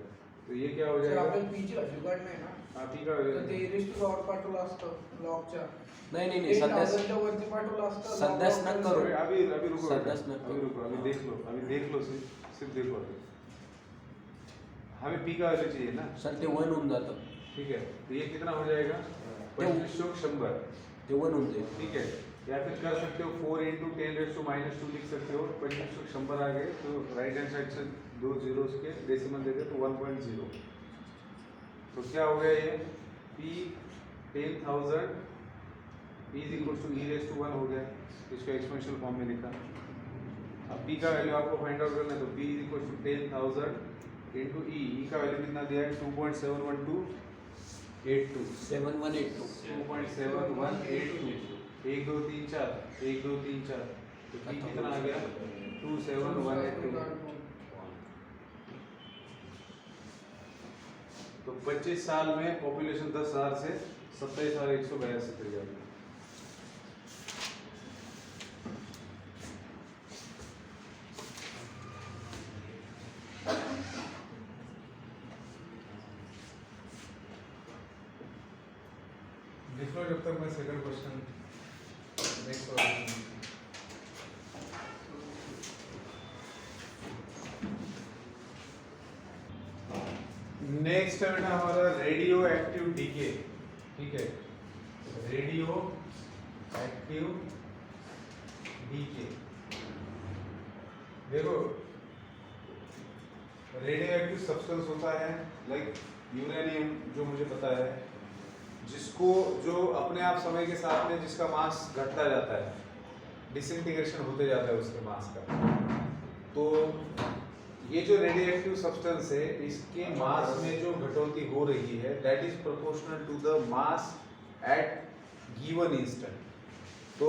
S1: तो ये क्या हो
S3: सर
S1: जाएगा।
S3: आपण पीजी जुगाड नाही ना,
S1: हाँ ठीक है,
S3: तर ते रेस्ट लॉग पाठवलं असतं लॉगच्या
S2: नाही सध्याच
S3: वरती पाठवलं असतं
S2: सध्याच न करू।
S1: अभी रुको,
S2: सदस्य न करो।
S1: अभी रुको, अभी देख लो सिर्फ देखो अभी। हमें पी का वैल्यू चाहिए ना
S2: सर, ते 1 होऊन जातं,
S1: ठीक है, तो ये कितना हो जाएगा 25 चौक 100।
S2: ते 1 होऊन जाईल।
S1: ठीक है, या फिर कर सकते हो 4 इंटू 10⁻² लिख सकते हो। 25 चौक 100 आ गए तो राइट हैंड साइड से 2 zeros के डेसिमल दे दे तो 1.0। तो क्या हो गया ये p 10,000 p is equal to e⁻1 हो गया। इसको एक्सपोनेंशियल फॉर्म में लिखा। अब p का वैल्यू आपको फाइंड आउट करना है, तो p is equal to 10,000 into e का वैल्यू कितना दिया है 2.71282
S2: 7182
S1: 2.7182 1 2 3 4 1 2 3 4 तो p कितना आ गया 27182। तो 25 साल में पॉपुलेशन 10,000 से 27,182 कर जाएगी। लिख लो जब तक मैं second question next question. Next है बेटा हमारा रेडियो एक्टिव डीके। ठीक है, रेडियो एक्टिव डीके। देखो रेडियो एक्टिव सब्सटेंस होता है लाइक यूरेनियम, जो मुझे पता है, जिसको जो अपने आप समय के साथ में जिसका मास घटता जाता है, डिसइंटीग्रेशन होते जाता है उसके मास का। तो ये जो रेडियो एक्टिव सब्सटेंस है इसके मास में जो कटौती हो रही है that is proportional to the mass at given instant. तो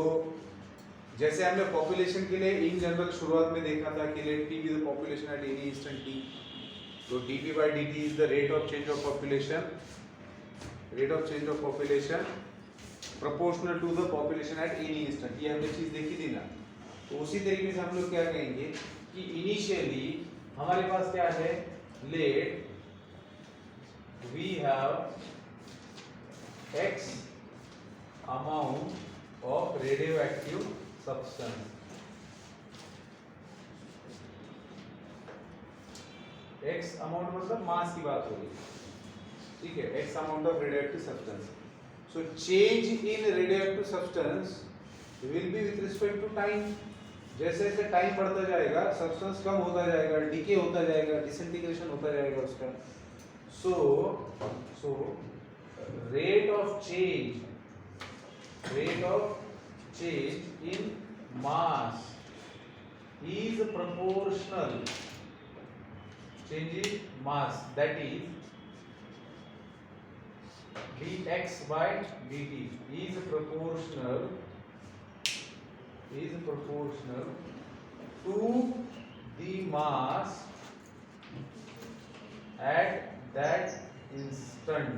S1: जैसे हमने पॉपुलेशन के लिए इन जनरल शुरुआत में देखा था कि let T be the population at any instant T, तो dp by dt is the rate of change of population, rate of change of population proportional to the population at any instant. ये हमने चीज देखी थी ना। तो उसी तरीके से हम लोग क्या कहेंगे कि इनिशियली हमारे पास क्या है, let we have x amount of radio active substance, x amount मतलब मास की बात हो रही है। ठीक है, x amount of radio active substance. So change in radio active substance will be with respect to time. जैसे जैसे टाइम बढ़ता जाएगा सब्सटेंस कम होता जाएगा, डिके होता जाएगा, डिसइंटीग्रेशन होता जाएगा उसका। So rate of change in mass is proportional change in mass, that is dx by dt is proportional to the mass at that instant.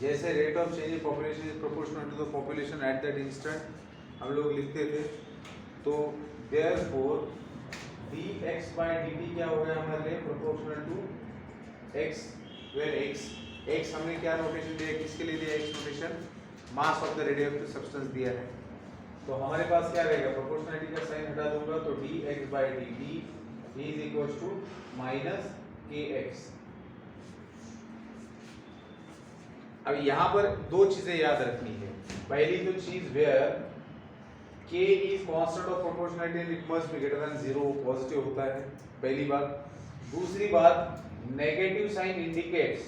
S1: जैसे rate of change in population is proportional to the population at that instant हम लोग लिखते थे, तो therefore dx by dt क्या हो गया हमारे लिए, proportional to x, where x हमने क्या नोटेशन दिया, किसके लिए दिया x notation, mass of the radioactive substance दिया है। तो हमारे पास क्या रहेगा, प्रोपोर्शनलिटी का साइन हटा दूंगा तो dx by dt is equals to minus kx। अब यहाँ पर दो चीजें याद रखनी है। पहली तो चीज where k is constant of proportionality and it must be greater than 0, positive होता है, पहली बात। दूसरी बात, negative sign indicates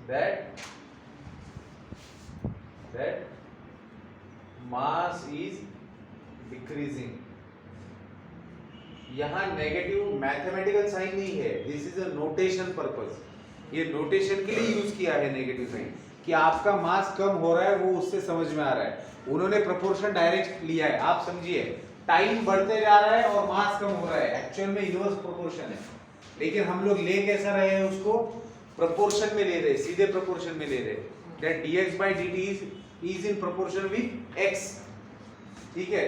S1: that mass is decreasing। यहाँ नेगेटिव मैथमेटिकल साइन नहीं है, this is a notation purpose. ये नोटेशन के लिए यूज किया है नेगेटिव साइन, कि आपका मास कम हो रहा है, वो उससे समझ में आ रहा है। उन्होंने प्रोपोर्शन डायरेक्ट लिया है, आप समझिए, टाइम बढ़ते जा रहा है और मास कम हो रहा है, एक्चुअल में इनवर्स प्रोपोर्शन है, लेकिन हम लोग ले कैसा रहे हैं उसको, प्रोपोर्शन में ले रहे, सीधे प्रोपोर्शन में ले रहे, that dx by dt is in proportion with x। ठीक है,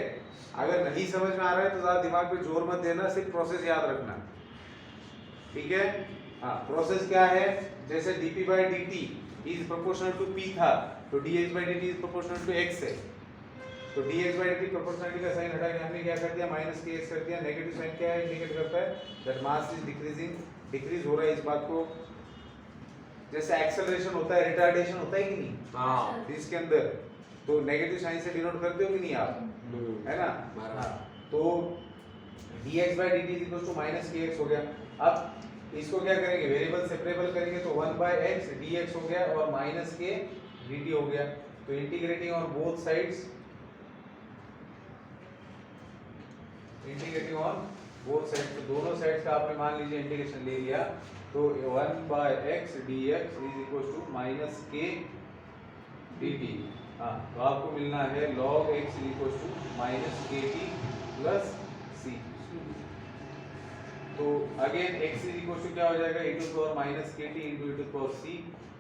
S1: अगर नहीं समझ में आ रहा है तो ज्यादा दिमाग पे जोर मत देना, सिर्फ प्रोसेस याद रखना। ठीक है, हाँ, प्रोसेस क्या है, जैसे dp by dt is proportional to p था, तो dx by dt is proportional to x है, तो dx by dt प्रोपोर्शनलिटी का साइन हटा के हमने क्या कर दिया, माइनस kx कर दिया। नेगेटिव साइन क्या है, इंडिकेट करता है that mass is decreasing, decrease हो रहा है। इस बात को जैसे एक्सेलरेशन होता है, रिटार्डेशन होता है कि नहीं,
S2: हाँ,
S1: इसके अंदर, तो नेगेटिव साइन से डिनोट करते हो कि नहीं आप, है ना, हाँ, तो dx by dt is equal to minus kx हो गया। अब इसको क्या करेंगे, वेरिएबल सेपरेबल करेंगे, तो 1 by x dx हो गया और माइनस k dt हो गया। तो इंटीग्रेटिंग ऑन बोथ साइड्स, तो दोनों साइड्स का आपने मान लीजिए इंटीग्रेशन ले लिया, तो 1 by x dx is equal to minus k dt। हाँ, तो आपको मिलना है log x is equal to minus kt plus c। तो again x is equal to क्या हो जाएगा, e to the power minus kt into e to the power c।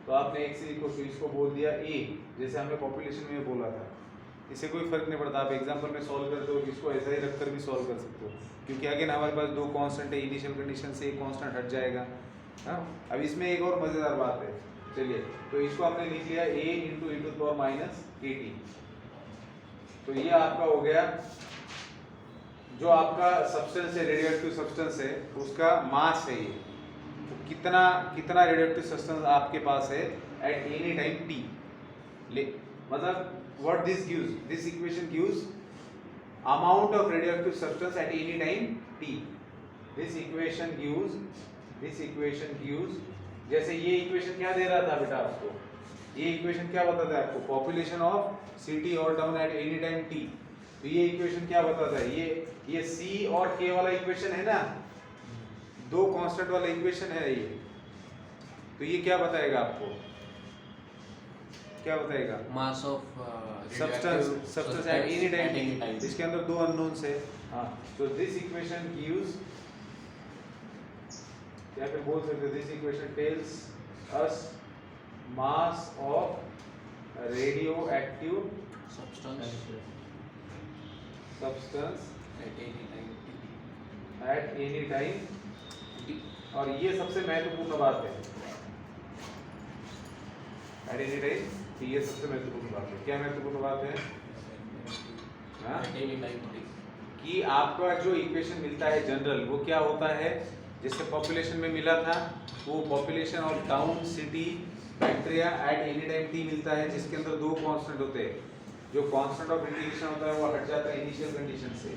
S1: तो आपने x is equal to इसको बोल दिया a, जैसे हमने पॉपुलेशन में बोला था। इससे कोई फर्क नहीं पड़ता, आप एग्जांपल में सॉल्व करते हो, इसको ऐसा ही रखकर भी सॉल्व कर सकते हो, क्योंकि अगेन हमारे पास दो कांस्टेंट है, इनिशियल कंडीशन से एक कांस्टेंट हट जाएगा। हाँ, अब इसमें एक और मजेदार बात है, चलिए, तो इसको हमने लिख लिया a into e to the power minus kt। तो ये आपका हो गया, जो आपका सब्सटेंस है, रेडियोएक्टिव सब्सटेंस है, उसका मास है ये, तो कितना रेडियोएक्टिव सब्सटेंस आपके पास है एट एनी टाइम t। मतलब what this gives, this equation gives amount of radioactive substance at any time t। this equation gives, जैसे ये इक्वेशन क्या दे रहा था बेटा आपको, ये इक्वेशन क्या बताता है आपको, पॉपुलेशन ऑफ सिटी और town eight any time t। तो ये इक्वेशन क्या बताता है, ये c और k वाला इक्वेशन है ना, दो कांस्टेंट वाला इक्वेशन है ये, तो ये क्या बताएगा आपको, क्या बताएगा,
S2: mass of
S1: substance eight any time, इसके अंदर दो अननोन्स है। हाँ, तो दिस इक्वेशन गिव्स, या फिर बोल सकते हो this equation tells us mass of radio active substance eight any time. और ये सबसे महत्वपूर्ण बात है, एट एनी टाइम, ये सबसे महत्वपूर्ण बात है। क्या महत्वपूर्ण बात है, हाँ? कि आपका जो इक्वेशन मिलता है जनरल, वो क्या होता है, जैसे पॉपुलेशन में मिला था, वो population of town, city, bacteria at any time T मिलता है, जिसके अंदर दो कांस्टेंट होते हैं। जो कांस्टेंट ऑफ इंटीग्रेशन होता है वो हट जाता है इनिशियल कंडीशन से,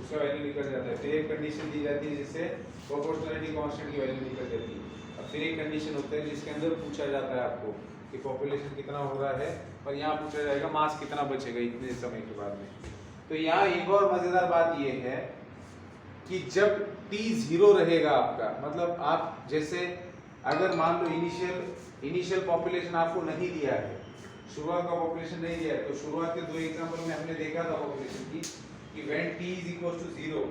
S1: उसका वैल्यू निकल जाता है। फिर एक कंडीशन दी जाती है जिससे प्रोपोर्शनलिटी कांस्टेंट की वैल्यू निकल जाती है। अब फिर एक कंडीशन होता है जिसके अंदर पूछा जाता है आपको कि पॉपुलेशन कितना हो रहा है, और यहाँ पूछा जाएगा मास कितना बचेगा इतने समय के बाद में। तो यहाँ एक और मजेदार बात ये है कि जब t 0 रहेगा आपका, मतलब आप जैसे अगर मान लो इनिशियल पॉपुलेशन आपको नहीं दिया है, शुरुआत का पॉपुलेशन नहीं दिया है, तो शुरुआत के दो एग्जांपल में हमने देखा था पॉपुलेशन की कि when t is equal to 0,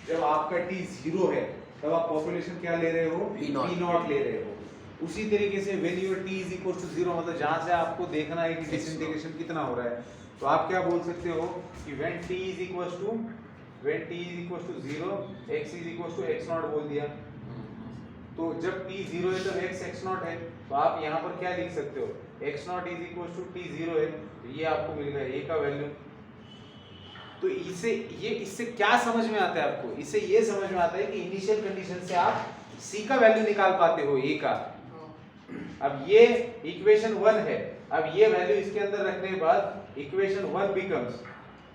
S1: जब आपका t 0 है तब आप पॉपुलेशन क्या ले रहे हो, p0 ले रहे हो। उसी तरीके से when your t is equal to 0, मतलब जहां से आपको देखना है कि डिसइंटीग्रेशन कितना हो रहा है, तो आप क्या बोल सकते हो कि when t is equal to 0, x is equal to x0 बोल दिया। तो जब t 0 है तब x x0 है, तो आप यहाँ पर क्या लिख सकते हो, x0 is equal to t 0 है, तो ये आपको मिल गया a का वैल्यू। तो इससे क्या समझ में आता है आपको, इससे ये समझ में आता है कि इनिशियल कंडीशन से आप c का वैल्यू निकाल पाते हो a का। अब ये इक्वेशन 1 है, अब ये वैल्यू इसके अंदर रखने के बाद इक्वेशन 1 बिकम्स,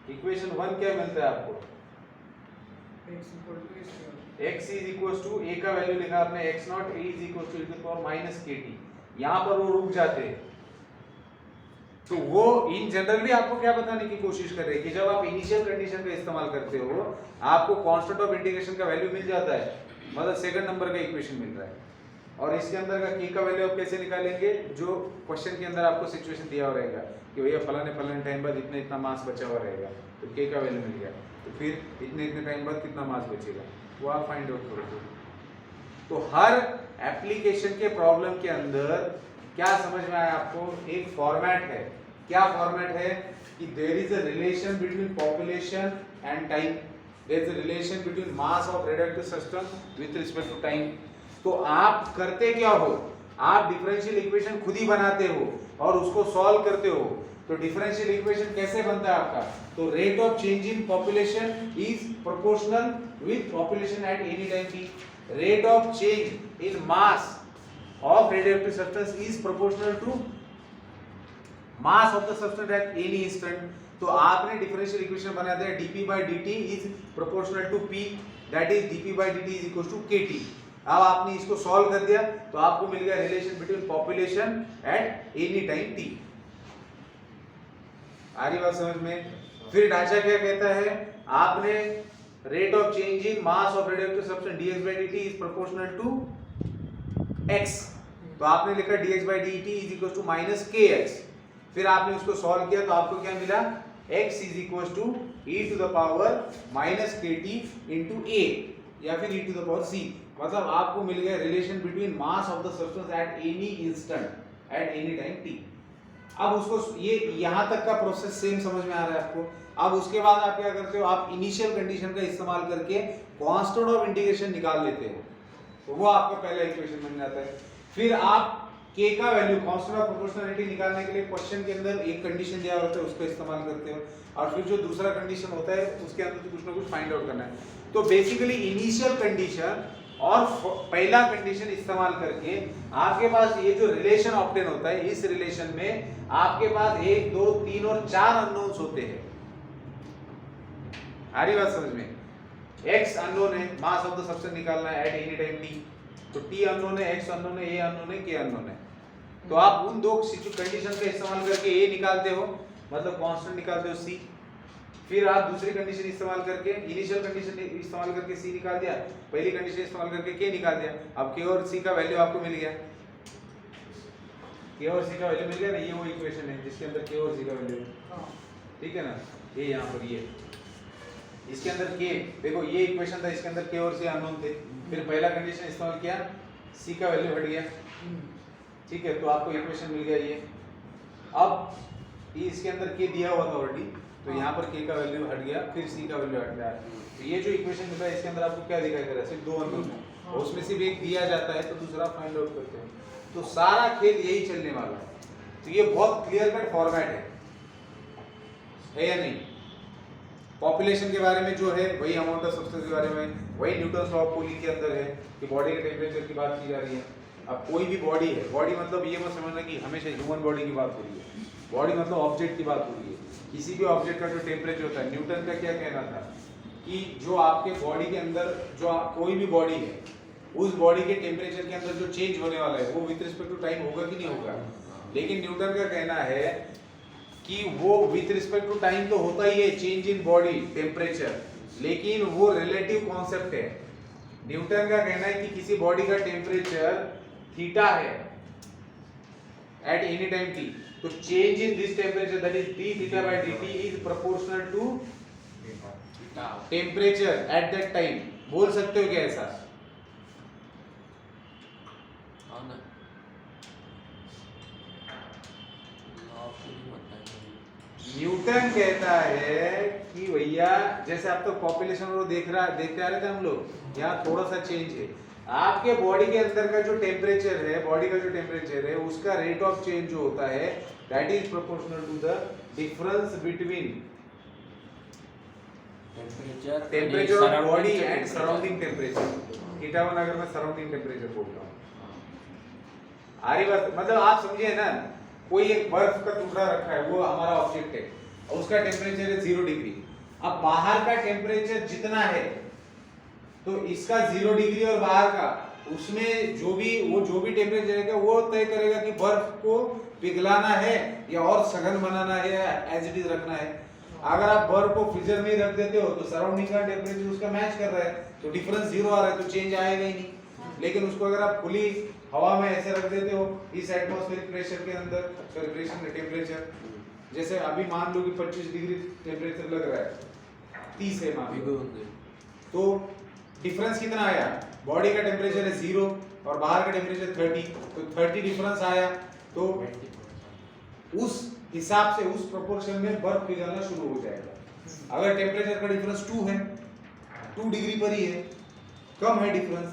S1: इक्वेशन 1 क्या मिलता है आपको, x is equal to a का वैल्यू लिखा आपने x0, a is equal to e to the power minus kt, यहाँ पर वो रुक जाते हैं। तो वो इन जनरली आपको क्या बताने की कोशिश कर रहे हैं कि जब आप इनिशियल कंडीशन का इस्तेमाल करते हो आपको कांस्टेंट ऑफ इंटीग्रेशन का वैल्यू मिल जाता है, मतलब सेकंड नंबर का इक्वेशन मिल रहा है। और इसके अंदर का k का वैल्यू आप कैसे निकालेंगे, जो क्वेश्चन के अंदर आपको सिचुएशन दिया हुआ रहेगा कि भैया फलाने टाइम बाद इतना इतना मास बचा हुआ रहेगा, तो k का वैल्यू मिल गया, तो फिर इतने टाइम बाद कितना मास बचेगा वो आप फाइंड आउट करोगे। तो हर एप्लीकेशन के प्रॉब्लम के अंदर क्या समझ में आया आपको, एक फॉर्मेट है। क्या फॉर्मेट है कि there is a relation between population and time, there is a relation between mass of radioactive substance with respect to time. तो आप करते क्या हो, आप डिफरेंशियल इक्वेशन खुद ही बनाते हो और उसको सॉल्व करते हो। तो डिफरेंशियल इक्वेशन कैसे बनता है आपका, तो rate of change in population is proportional with population at any time t, rate of change in mass of radioactive substance is proportional to mass of the substance at any instant। तो आपने differential equation बना दिया dp by dt is proportional to p, that is dp by dt is equals to kt। अब आपने इसको solve कर दिया तो आपको मिल गया relation between population at any time t। आ रही बात समझ में। फिर ढांचा क्या कहता है, आपने rate of change in mass of radioactive substance dx by dt is proportional to x, तो आपने लिखा dx by dt is equal to minus kx। फिर आपने उसको सॉल्व किया तो आपको क्या मिला, x is equal to e to the power minus kt into a या फिर e to the power c, मतलब आपको मिल गया relation between mass of the substance eight any instant eight any time t। अब उसको ये यहाँ तक का प्रोसेस सेम समझ में आ रहा है आपको। अब उसके बाद आप क्या करते हो, आप इनिशियल कंडीशन का इस्तेमाल करके कांस्टेंट ऑफ इंटीग्रेशन निकाल लेते हो, तो वो आपका पहला इक्वेशन बन जाता है। फिर आप k का वैल्यू कांस्टेंट ऑफ प्रोपोर्शनलिटी निकालने के लिए क्वेश्चन के अंदर एक कंडीशन दिया होता है उसका इस्तेमाल करते हो, और फिर जो दूसरा कंडीशन होता है उसके अंदर कुछ ना कुछ फाइंड आउट करना है। तो बेसिकली इनिशियल कंडीशन और पहला कंडीशन इस्तेमाल करके आपके पास ये जो रिलेशन ऑब्टेन होता है, इस रिलेशन में आपके पास 1 2 3 और 4 अननोन्स होते हैं। आ रही बात समझ में। x अननोन है, मास ऑफ द सब्सटेंस निकालना है एट एनी टाइम t, तो t अननोन है, x अननोन है, a अननोन है, k अननोन है। तो आप उन दो कंडीशन का इस्तेमाल करके a निकालते हो, मतलब कांस्टेंट निकालते हो c। फिर आप दूसरी कंडीशन इस्तेमाल करके, इनिशियल कंडीशन इस्तेमाल करके c निकाल दिया, पहली कंडीशन इस्तेमाल करके k निकाल दिया। अब k और c का वैल्यू आपको मिल गया, k और c का वैल्यू मिल गया ना, ये वो इक्वेशन है जिसके अंदर k और c का वैल्यू है, ठीक है ना। ये यहाँ पर ये इसके अंदर k, देखो ये इक्वेशन था, इसके अंदर k और c अननोन थे। फिर पहला कंडीशन इस्तेमाल किया, c का वैल्यू हट गया, ठीक है, तो आपको इक्वेशन मिल गया ये। अब ये इसके अंदर k दिया हुआ था ऑलरेडी, तो यहाँ पर k का वैल्यू हट गया, फिर c का वैल्यू हट गया। तो ये जो इक्वेशन मिला है इसके अंदर आपको क्या दिखाई दे रहा है, सिर्फ दो अननोन है, और उसमें सिर्फ एक दिया जाता है तो दूसरा फाइंड आउट करते हैं। तो सारा खेल यही चलने वाला है। तो ये बहुत क्लियर कट फॉर्मेट है या नहीं। पॉपुलेशन के बारे में जो है वही अमाउंट ऑफ सब्सटेंस के बारे में, वही न्यूटन लॉ ऑफ कूलिंग के अंदर है कि बॉडी के टेम्परेचर की बात की जा रही है। अब कोई भी बॉडी है, बॉडी मतलब ये मत समझना कि हमेशा ह्यूमन बॉडी की बात हो रही है, बॉडी मतलब ऑब्जेक्ट की बात हो रही है। किसी भी ऑब्जेक्ट का जो टेम्परेचर होता है, न्यूटन का क्या कहना था कि जो आपके बॉडी के अंदर जो कोई भी बॉडी है, उस बॉडी के टेम्परेचर के अंदर जो चेंज होने वाला है वो विद रिस्पेक्ट टू टाइम होगा कि नहीं होगा। लेकिन न्यूटन का कहना है कि वो विद रिस्पेक्ट टू टाइम तो होता ही है, चेंज इन बॉडी टेम्परेचर, लेकिन वो रिलेटिव कॉन्सेप्ट है। न्यूटन का कहना है कि किसी बॉडी का टेम्परेचर थीटा है एट एनी टाइम t, तो change in this temperature that is d theta by dt is proportional to temperature at that time. बोल सकते हो क्या ऐसा?
S2: हाँ ना, law of cooling होता है।
S1: न्यूटन कहता है कि भैया जैसे आप तो पॉपुलेशन वो देखते आ रहे थे हम लोग, यहाँ थोड़ा सा चेंज है। आपके बॉडी के अंदर का जो टेम्परेचर है, बॉडी का जो टेम्परेचर है, उसका रेट ऑफ चेंज जो होता है that is proportional to the difference between temperature of body and surrounding temperature. Theta one अगर मैं सराउंडिंग टेम्परेचर बोल रहा हूँ, आ रही बात? मतलब आप समझिए ना, कोई एक बर्फ का टुकड़ा रखा है, वो हमारा ऑब्जेक्ट है और उसका टेम्परेचर है 0 डिग्री। अब बाहर का टेम्परेचर जितना है तो इसका 0 डिग्री और बाहर का, उसमें जो भी टेम्परेचर है वो तय करेगा कि बर्फ को पिघलाना है या और सघन बनाना है या एज इट इज रखना है। अगर आप बर्फ को फ्रीजर में ही रख देते हो तो सराउंडिंग का टेम्परेचर उसका मैच कर रहा है, तो डिफरेंस 0 आ रहा है, तो चेंज आएगा ही नहीं। लेकिन उसको अगर आप खुली हवा में ऐसे रख देते हो इस एटमॉस्फेरिक प्रेशर के अंदर, प्रेशर टेम्परेचर, जैसे अभी मान लो कि 25 डिग्री टेम्परेचर लग रहा है, 30 है मान लो, तो डिफरेंस कितना आया? बॉडी का टेम्परेचर है 0 और बाहर का टेम्परेचर 30, तो 30 डिफरेंस आया। तो उस हिसाब से उस प्रोपोर्शन में बर्फ पिघलना शुरू हो जाएगा। अगर टेम्परेचर का डिफरेंस 2 है, 2 डिग्री पर ही है, कम है डिफरेंस,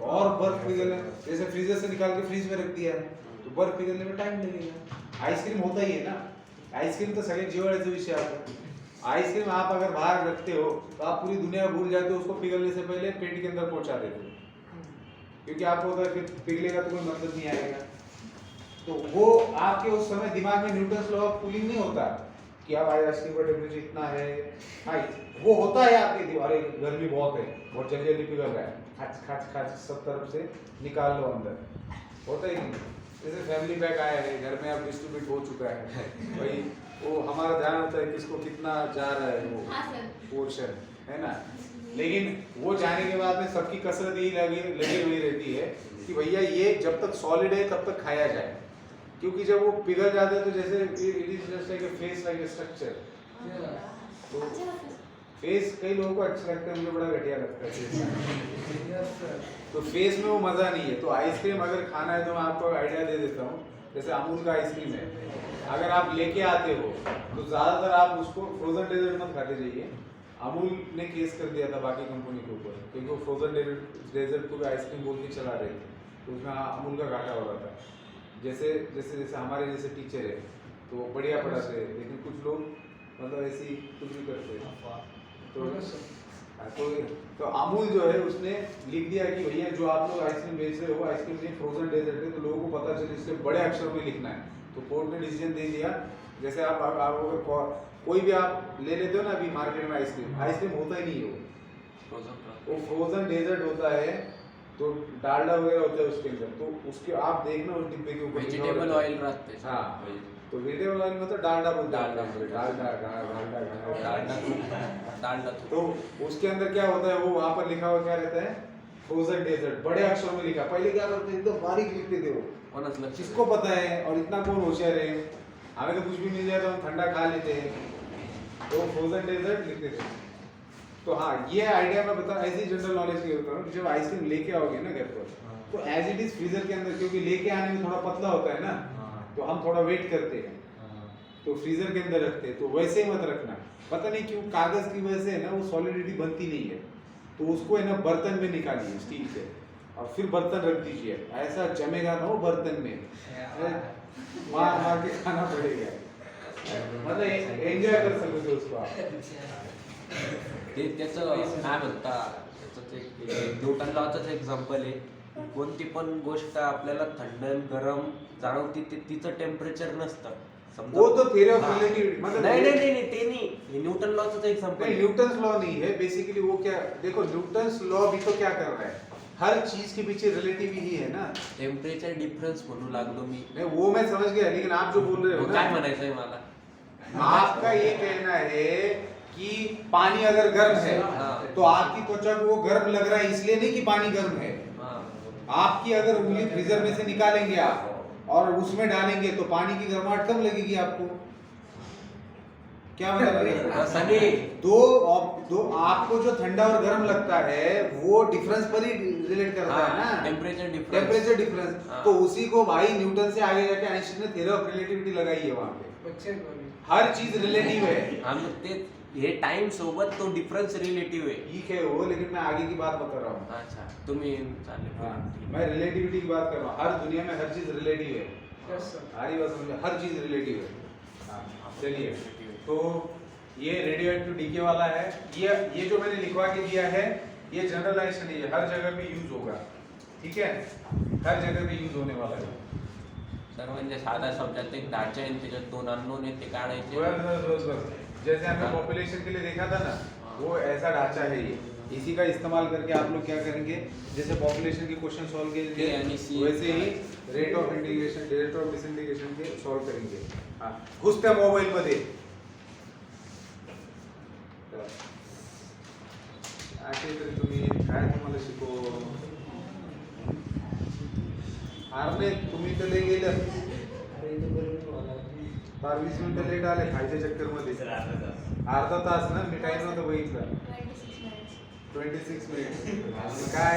S1: और बर्फ पिघलना, जैसे फ्रीजर से निकाल के फ्रीज में रख दिया है तो बर्फ पिघलने में टाइम लगेगा। आइसक्रीम होता ही है ना, आइसक्रीम तो सगळे जिव्हाळ्याचा विषय आता। आइसक्रीम आप अगर बाहर रखते हो तो आप पूरी दुनिया भूल जाते हो, उसको पिघलने से पहले पेट के अंदर पहुंचा देते हो, क्योंकि आपको अगर फिर पिघलेगा तो कोई मतलब नहीं आएगा। तो वो आपके उस समय दिमाग में न्यूटन्स लॉ ऑफ कूलिंग नहीं होता कि अब आइसक्रीम का टेम्परेचर इतना है, हाँ वो होता है आपके दीवार, गर्मी बहुत है, बहुत जल्दी जल्दी पिघल रहा है, खाच खाच खाच सब तरफ से निकाल लो अंदर, होता ही नहीं। जैसे फैमिली पैक आया है घर में, अब डिस्ट्रीब्यूट हो चुका है भाई, वो हमारा ध्यान होता है किसको कितना जा रहा है वो पोर्शन, है ना। लेकिन वो जाने के बाद में सबकी कसरत यही लगी हुई रहती है कि भैया ये जब तक सॉलिड है तब तक खाया जाए, क्योंकि जब वो पिघल जाता है तो जैसे it is just like a face, like a structure. तो फेस कई लोगों को अच्छा लगता है, मुझे बड़ा घटिया लगता है। तो फेस में वो मजा नहीं है। तो आइसक्रीम अगर खाना है तो मैं आपको आइडिया दे देता हूँ, जैसे अमूल का आइसक्रीम है, अगर आप लेके आते हो तो ज्यादातर आप उसको फ्रोजन डेजर्ट मत खाते जाइए। अमूल ने केस कर दिया था बाकी कंपनी के ऊपर, क्योंकि वो फ्रोजन डेजर्ट को भी आइसक्रीम बोल के चला रहे थे, तो उसमें अमूल का घाटा हो रहा था। जैसे जैसे जैसे हमारे जैसे टीचर है तो बढ़िया पढ़ाते हैं, लेकिन कुछ लोग मतलब ऐसी कुछ भी करते हैं। तो अमूल जो है उसने लिख दिया कि भैया जो आप लोग आइसक्रीम बेच रहे हो आइसक्रीम नहीं फ्रोजन डेजर्ट है, तो लोगों को पता चले इसलिए बड़े अक्षर में लिखना है। तो कोर्ट ने डिसीजन दे दिया, जैसे आप अगर कोई भी आप ले लेते हो ना अभी मार्केट में आइसक्रीम होता ही नहीं है, वो फ्रोजन डेजर्ट होता है, तो डालडा वगैरह होता है उसके अंदर, तो उसके आप देखना उस डिब्बे के ऊपर
S2: वेजिटेबल ऑयल रहते हैं।
S1: हाँ, तो वेजिटेबल ऑयल में तो डालडा बोलते हैं,
S2: डालडा।
S1: तो उसके अंदर क्या होता है, वो वहां पर लिखा हुआ क्या रहता है, फ्रोजन डेजर्ट, बड़े अक्षरों में लिखा। पहले क्या करते थे, एकदम बारीक लिखते थे वो, किसको पता है, और इतना कौन होशियार है, हमें तो कुछ भी मिल जाए तो हम ठंडा खा लेते हैं, तो फ्रोजन डेजर्ट लिखते थे। तो हाँ, ये आइडिया मैं बता ऐसी जनरल नॉलेज की होता है, जब आइसक्रीम लेके आओगे ना घर पर, तो एज इट इज फ्रीजर के अंदर, क्योंकि लेके आने में थोड़ा पतला होता है ना, तो हम थोड़ा वेट करते हैं, तो फ्रीजर के अंदर रखते हैं। तो वैसे ही मत रखना, पता नहीं क्यों कागज की वजह से ना वो सॉलिडिटी बनती नहीं है, तो उसको है ना बर्तन में निकालिए स्टील से, और फिर बर्तन रख दीजिए, ऐसा जमेगा ना वो बर्तन में, मार मार के खाना पड़ेगा, मतलब एंजॉय कर सकते हो उसको आप।
S2: ते त्याचं काय म्हणता, त्याचं ते न्यूटन लॉचं एक्झाम्पल आहे, कोणती पण गोष्ट आपल्याला थंड गरम जाणवती ते तिचं टेम्परेचर नसतं।
S1: वो तो थ्योरी ऑफ रिलेटिविटी, मतलब
S2: नहीं ते नहीं, ये न्यूटन लॉचं एग्जांपल
S1: नहीं, न्यूटन्स लॉ नहीं है बेसिकली। वो क्या, देखो न्यूटन्स लॉ भी तो क्या कर रहा है, हर चीज के पीछे रिलेटिव ही है ना।
S2: टेम्परेचर डिफरेंस म्हणू लागलो मी,
S1: नहीं वो मैं समझ गया, लेकिन आप जो बोल रहे हो
S2: काय
S1: ना,
S2: म्हणायचंय मला,
S1: आपका ये कहना है कि पानी अगर गर्म है
S2: हाँ।
S1: तो आपकी त्वचा को वो गर्म लग रहा है इसलिए नहीं कि पानी गर्म है।
S2: हाँ।
S1: आपकी अगर उंगली फ्रीजर में से निकालेंगे आप और उसमें डालेंगे तो पानी की गर्माहट कम लगेगी आपको। क्या मतलब
S2: ऐसा नहीं।
S1: तो आपको जो ठंडा और गर्म लगता है वो डिफरेंस पर ही रिलेट करता है ना,
S2: टेम्परेचर डिफरेंस।
S1: Temperature difference.
S2: हाँ।
S1: तो उसी को भाई न्यूटन से आगे जाके आइंस्टाइन ने थ्योरी ऑफ रिलेटिविटी लगाई है वहां पे।
S3: बच्चे को भी
S1: हर चीज रिलेटिव है।
S2: हम ते हे टाइम सोबत तो डिफरन्स रिलेटिव्ह आहे.
S1: ठीक है वो, लेकिन मैं आगे की बात बता रहा हूँ।
S2: अच्छा तुम्ही चालेल.
S1: हाँ, मैं रिलेटिविटी की बात कर रहा हूँ। हर दुनिया में हर चीज रिलेटिव है।
S3: Yes sir.
S1: सारी बात समझे, हर चीज रिलेटिव है। हाँ, चलिए तो ये रेडियो एक्टिव डीके वाला है। ये जो मैंने लिखवा के दिया है ये जनरलाइजेशन है, हर जगह पे यूज होगा। ठीक है, हर जगह पे यूज होने वाला है।
S2: सर म्हणजे साधा शब्दात एक ढाचा आहे त्याच्यात दोन अननोन आहेत ते काढायचे.
S1: बस जैसे हमने पॉपुलेशन के लिए देखा था ना, वो ऐसा ढांचा है ये। इसी का इस्तेमाल करके आप लोग क्या करेंगे, जैसे पॉपुलेशन के क्वेश्चन सॉल्व किए वैसे ही rate of integration, rate of disintegration के सॉल्व करेंगे। हाँ, घुसत्या मोबाईल मध्ये असे तरी तुम्ही काय तुम्हाला शिकव आरने तुम्ही तर लय गेलं 20 मिनिटं लेट आले खायच्या चक्कर मध्ये। अर्धा तास ना, मी टाइम नव्हतं बघितलं। 26 मिनिट काय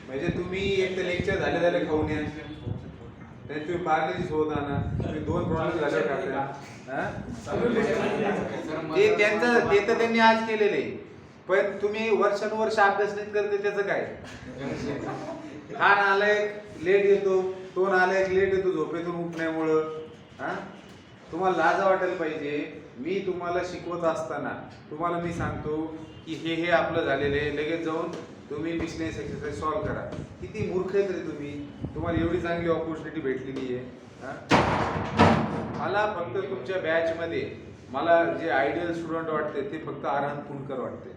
S1: म्हणजे तुम्ही एक तर लेक्चर झाले खाऊन या, त्यात तुम्ही पार्लेजी सोबत आणा, तुम्ही 2 प्रॉब्लेम झाले खात्या। ते त्यांचं ते तर त्यांनी आज केलेले, पण तुम्ही वर्षानुवर्ष अभ्यास नाही करते त्याचं काय? हा नालायक लेट येतो, तो नालायक लेट येतो झोपेतून उठण्यामुळं। हा, तुम्हाला लाज वाटायला पाहिजे। मी तुम्हाला शिकवत असताना तुम्हाला मी सांगतो की हे आपलं झालेलं आहे, लगेच जाऊन तुम्ही बिझनेस एक्सरसाइज सॉल्व करा। किती मूर्ख आहे तरी तुम्ही, तुम्हाला एवढी चांगली ऑपॉर्च्युनिटी भेटलेली आहे। मला फक्त तुमच्या बॅच मध्ये मला जे आयडियल स्टुडंट वाटते ते फक्त आरहंत पुणकर वाटते।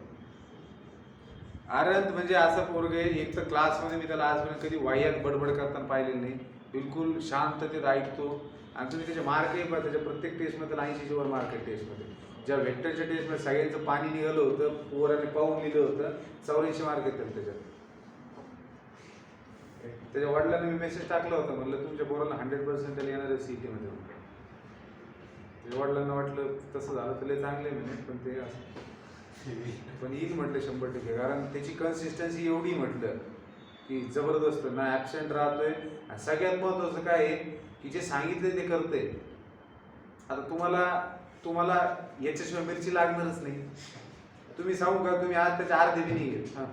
S1: आरहंत म्हणजे असं पोरग आहे, एक तर क्लासमध्ये मी त्याला आजपर्यंत कधी वाह्यात बडबड करताना पाहिलेलं नाही, बिलकुल शांततेत ऐकतो। आणि तुम्ही त्याचे मार्कही पहा, त्याच्या प्रत्येक टेस्टमध्ये 80च्या वर मार्क आहे टेस्टमध्ये। ज्या व्हेक्टरच्या टेस्टमध्ये सगळ्यांचं पाणी निघालं होतं, पोरांनी पाहून लिहिलं होतं, 84 मार्क येतात त्याच्यात। त्याच्या वडिलांना मी मेसेज टाकला होता, म्हणलं तुमच्या पोराला 100% येणार आहे सीईटी मध्ये। त्याच्या वडिलांना वाटलं तसं झालं तर लय चांगलं आहे म्हणे, पण ते असं पण येईल म्हटलं 100%, कारण त्याची कन्सिस्टन्सी एवढी म्हटलं की जबरदस्त, ना ॲबसेंट राहतोय। आणि सगळ्यात महत्त्वाचं काय आहे की जे सांगितले ते करते। आता तुम्हाला याच्याशिवाय मिरची लागणारच नाही। तुम्ही सांगू का, तुम्ही आज त्याच्या अर्धे बी नाही घेत। हां,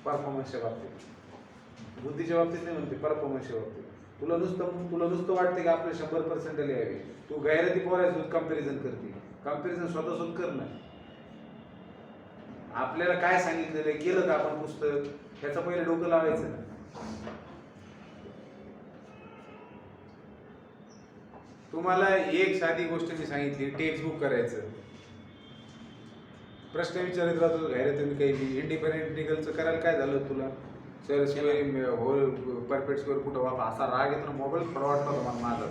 S1: परफॉर्मन्सच्या बाबतीत, बुद्धीच्या बाबतीत नाही म्हणते, परफॉर्मन्सच्या बाबतीत तुला नुसतं वाटते की आपलं 100% यावे, तू गैरती पोरायसोबत कंपॅरिझन करते। कंपॅरिझन स्वतःसोबत कर ना। आपल्याला काय सांगितलेलं आहे, केलं का आपण पुस्तक, त्याचं पहिले डोकं लावायचं ना। तुम्हाला एक साधी गोष्ट मी सांगितली, टेक्स्ट बुक करायचं। प्रश्न विचारत राहतो घायरे तुम्ही काही इंडिपेंडेंट इंटिग्रलचं करायला काय झालं तुला, sir square whole perfect square कुठं वापर, असा राग येतो ना, मोबाईल थोडा वाटला होता मला माझा।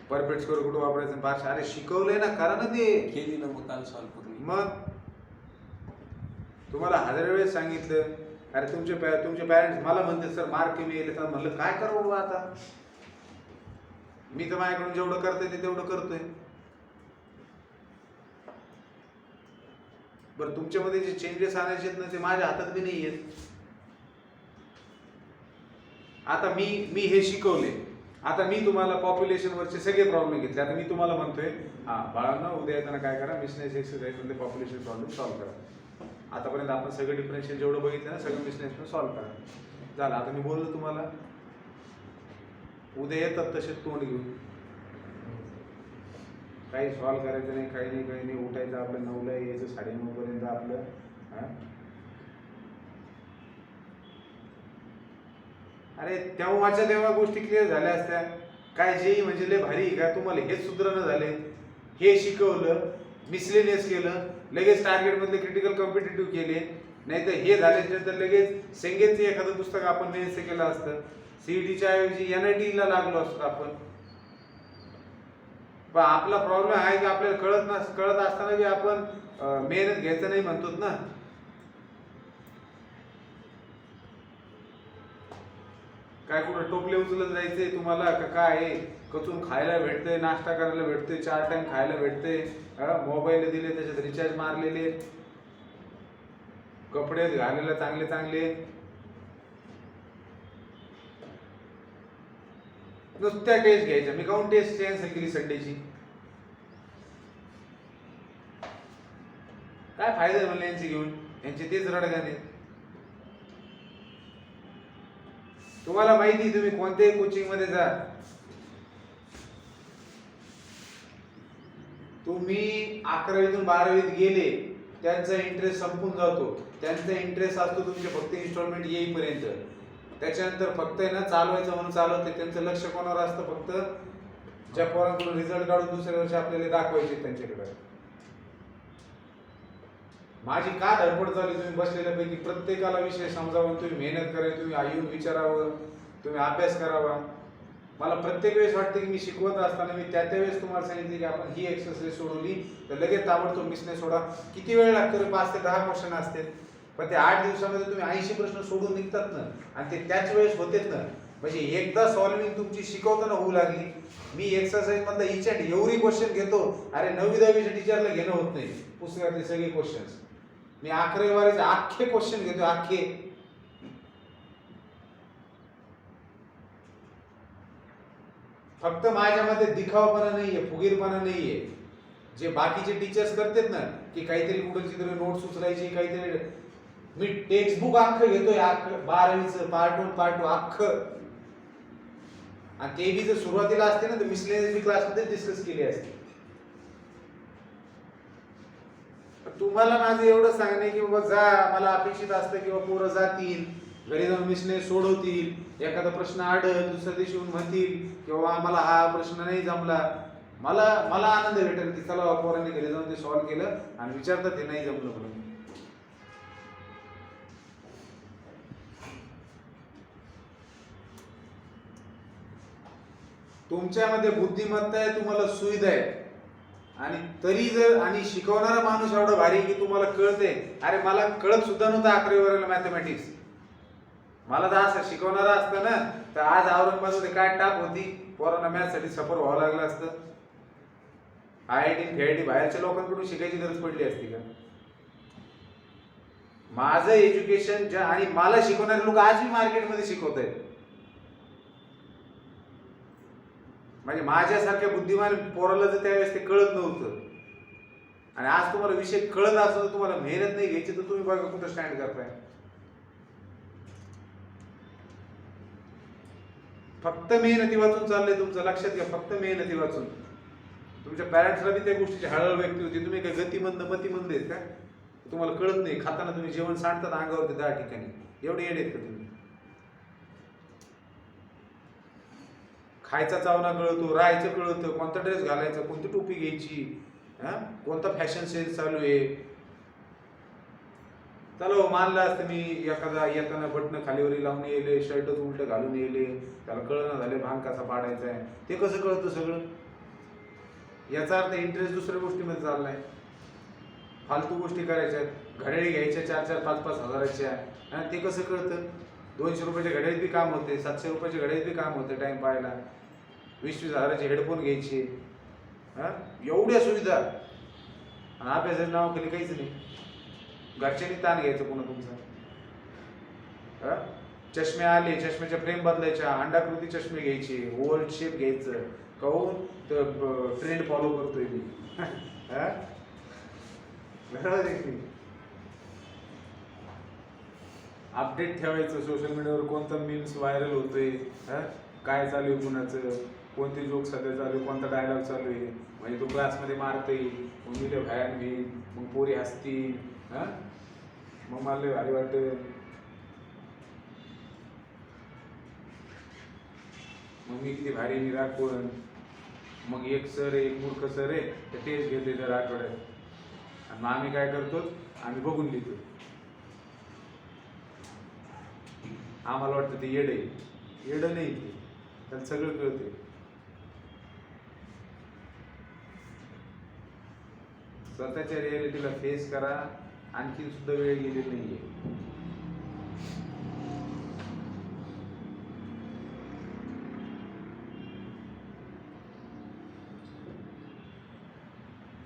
S1: परफेक्ट स्क्वेअर कुठं वापरायचं भाषा, अरे शिकवलंय ना, करा ना ते।
S2: केली ना मग काल सॉल्व पूर्ण।
S1: मग तुम्हाला 1000 वेळेस सांगितलं, अरे तुमचे पॅरेंट्स मला म्हणते सर मार्क कमी येले, तर म्हणलं काय करू बाबा आता, मी तर माझ्याकडून जेवढं करतोय ते तेवढं करतोय। बरं, तुमच्यामध्ये जे चेंजेस आणायचे आहेत ना ते माझ्या हातात बी नाही आहेत। आता मी हे शिकवले, आता मी तुम्हाला पॉप्युलेशन वरचे सगळे प्रॉब्लेम घेतले। आता मी तुम्हाला म्हणतोय, हा बाळांनो उद्या येताना काय करा, बिझनेस एक्सरसाइज मध्ये पॉप्युलेशन प्रॉब्लेम सॉल्व्ह करा। आतापर्यंत आपण सगळं डिफरन्शियल जेवढं बघितलं ना, सगळं बिझनेस सॉल्व्ह करा। झालं, आता मी बोललो तुम्हाला, उद्या येतात तसे तोंड घेऊन, काही सॉल्व्ह करायचं नाही, काही नाही, उठायचं आपलं 9ला, यायचं 9:30 पर्यंत आपलं। अरे तेव्हा गोष्टी क्लिअर झाल्या असत्या काय, जेही म्हणजे लय भारी काय, तुम्हाला हेच सुधारणा झाले, हे शिकवलं, मिसलेनियस केलं, लगेच टार्गेट मधले क्रिटिकल कॉम्पिटेटिव्ह केले, नाही तर हे झाल्यानंतर लगेच सेंगेचं एखादं पुस्तक आपण मेन्सचं केलं असतं, सीईटीच्या ऐवजी NIT ला लागलो असतो आपण। पण आपला प्रॉब्लेम आहे की आपल्याला कळत असताना बी आपण मेहनत घ्यायचं नाही म्हणतो ना. काय कुठं टोपले उचलत जायचंय तुम्हाला का काय आहे? कचून खायला भेटतंय, नाश्ता करायला भेटतंय, 4 टाइम खायला भेटतंय, मोबाईल दिले त्याच्यात रिचार्ज मारलेले, कपडे घालायला चांगले चांगले, नुसत्या टेस्ट घ्यायच्या. मी काऊन टेस्ट कॅन्सल केली संडेची? काय फायदा आहे म्हणलं यांचे घेऊन? यांचे तेच रडगाणे. तुम्हाला माहिती, तुम्ही कोणत्याही कोचिंग मध्ये जा, तुम्ही 11वीतून 12वीत गेले, त्यांचा इंटरेस्ट संपून जातो. त्यांचा इंटरेस्ट असतो तुमचे फक्त इन्स्टॉलमेंट येईपर्यंत. त्याच्यानंतर फक्त आहे ना चालवायचं म्हणून चालवते. त्यांचं लक्ष कोणावर असतं? फक्त ज्या पोरांकडून रिझल्ट काढून दुसऱ्या वर्षी आपल्याला दाखवायचे त्यांच्याकडे. माझी का धडपड चालू? तुम्ही बसलेल्यापैकी प्रत्येकाला विषय समजावून तुम्ही मेहनत करावी, तुम्ही येऊन विचारावं, तुम्ही अभ्यास करावा. मला प्रत्येक वेळेस वाटतं की मी शिकवत असताना मी त्या वेळेस तुम्हाला सांगितले की आपण ही एक्सरसाइज सोडवली तर लगेच ताबडतोब मिसने सोडा. किती वेळ लागतो रे? 5 ते 10 क्वेश्चन असते, पण ते 8 दिवसामध्ये तुम्ही 80 प्रश्न सोडून निघतात ना, आणि ते त्याच वेळेस होतेच ना. म्हणजे एकदा सॉल्विंग तुमची शिकवताना होऊ लागली. मी एक्सरसाइज मधला इच अँड एव्हरी क्वेश्चन घेतो. अरे 9वी 10वीच्या टीचरला घेणं होत नाही पुस्तकातले सगळे क्वेश्चन्स. मी 11वी 12वीचे अख्खे क्वेश्चन घेतो, अख्खे. फक्त माझ्यामध्ये दिखावपणा नाहीये, फुगीरपणा नाहीये. जे बाकीचे टीचर्स करतात ना की काहीतरी कुठलची तरी नोट्स उचलायची, काहीतरी, मी टेक्स्ट बुक अख्खं घेतोय, 12वीचं पार्ट 1 पार्ट 2 अख्खं. आणि ते बी जर सुरुवातीला असते ना तर मिसलेनियस क्लासमध्ये डिस्कस केली असते. तुम्हाला माझं एवढं सांगणे की बाबा जा, मला अपेक्षित असतं की बाबा पोरं जातील, घरी जाऊन मिसने सोडवतील, एखादा प्रश्न आढळ दुसऱ्या दिवशी येऊन म्हणतील किंवा मला हा प्रश्न नाही जमला. मला आनंद भेटेल की चला पोरांनी घरी जाऊन ते सॉल्व्ह केलं आणि विचारतात ते नाही जमलं म्हणून. तुमच्यामध्ये बुद्धिमत्ता आहे, तुम्हाला सुविधा आहे, आणि तरी जर आणि शिकवणारा माणूस एवढा भारी की तुम्हाला कळते. अरे मला कळत सुद्धा नव्हतं 11वी वरला मॅथमॅटिक्स. मला तर असं शिकवणारा असतं ना तर आज औरंगाबादमध्ये काय टाप होती, पोरांना मॅथ्ससाठी सफर व्हावं लागलं असतं. IIT FIIT बाहेरच्या लोकांकडून शिकायची गरज पडली असती का? माझं एज्युकेशन ज्या आणि मला शिकवणारे लोक आजही मार्केटमध्ये शिकवत आहेत. म्हणजे माझ्यासारख्या बुद्धिमान पोराला जर त्यावेळेस ते कळत नव्हतं आणि आज तुम्हाला विषय कळत असतो तर तुम्हाला मेहनत नाही घ्यायची तर तुम्ही बघा कुठं स्टँड करताय. फक्त मेहनती वाचून चाललंय तुमचं, लक्षात घ्या. फक्त मेहनती वाचून. तुमच्या पॅरेंट्सला बी त्या गोष्टीची हळहळ व्यक्ती होती. तुम्ही काय गतिमंद मतिमंद आहेत का? तुम्हाला कळत नाही. खाताना तुम्ही जेवण सांडतात अंगावरती 10 ठिकाणी. एवढे येडे आहेत का तुम्ही? खायचा चावना कळतो, राहायचं कळतं, कोणता ड्रेस घालायचा, कोणती टोपी घ्यायची, कोणता फॅशन सेन्स चालू आहे. चला मानलं असतं मी एखादा येताना बटणं खालीवरी लावून येले, शर्ट उलट घालून येले, त्याला कळना झाले भांग कसा पाडायचा आहे. ते कसं कळतं सगळं? याचा अर्थ इंटरेस्ट दुसऱ्या गोष्टीमध्ये चाललाय. फालतू गोष्टी करायच्या, घड्याळी घ्यायच्या 4-4, 5-5 हजाराच्या. ते कसं कळतं? 200 रुपयाच्या घड्याळीत बी काम होते, 700 रुपयाच्या घड्याळीत बी काम होते टाइम पाहायला. 20-20 हजाराचे हेडफोन घ्यायचे. एवढ्या सुविधा आणि अभ्यासाच्या नावाखाली काहीच नाही. घरच्यांनी ताण घ्यायचं पुन्हा तुमचा. चष्मे आले, चष्म्याच्या फ्रेम बदलायच्या, अंडाकृती चष्मे घ्यायचे, ओव्हल शेप घ्यायचं. कहून ट्रेंड फॉलो करतोय मी. अपडेट ठेवायचं सोशल मीडियावर, कोणता मीम्स व्हायरल होतोय, काय चालू आहे कुणाचं, कोणते जोक सध्या चालू आहे, कोणता डायलॉग चालू आहे. म्हणजे तो क्लासमध्ये मारतोय, मग मी भयान घेईन, मग पोरी हसतील, मग मला भारी वाटतं. मग मी किती भारी मी राखण. मग एक सर आहे, एक मूर्ख सर आहे, ते टेस्ट घेते दर आठवड्यात. आणि मग आम्ही काय करतो, आम्ही बघून लिहितो. आम्हाला वाटतं ते येड आहे. येड नाही ते, त्याला सगळं कळते. स्वतःच्या रियालिटीला फेस करा. आणखी सुद्धा वेळ गेलेली नाहीये.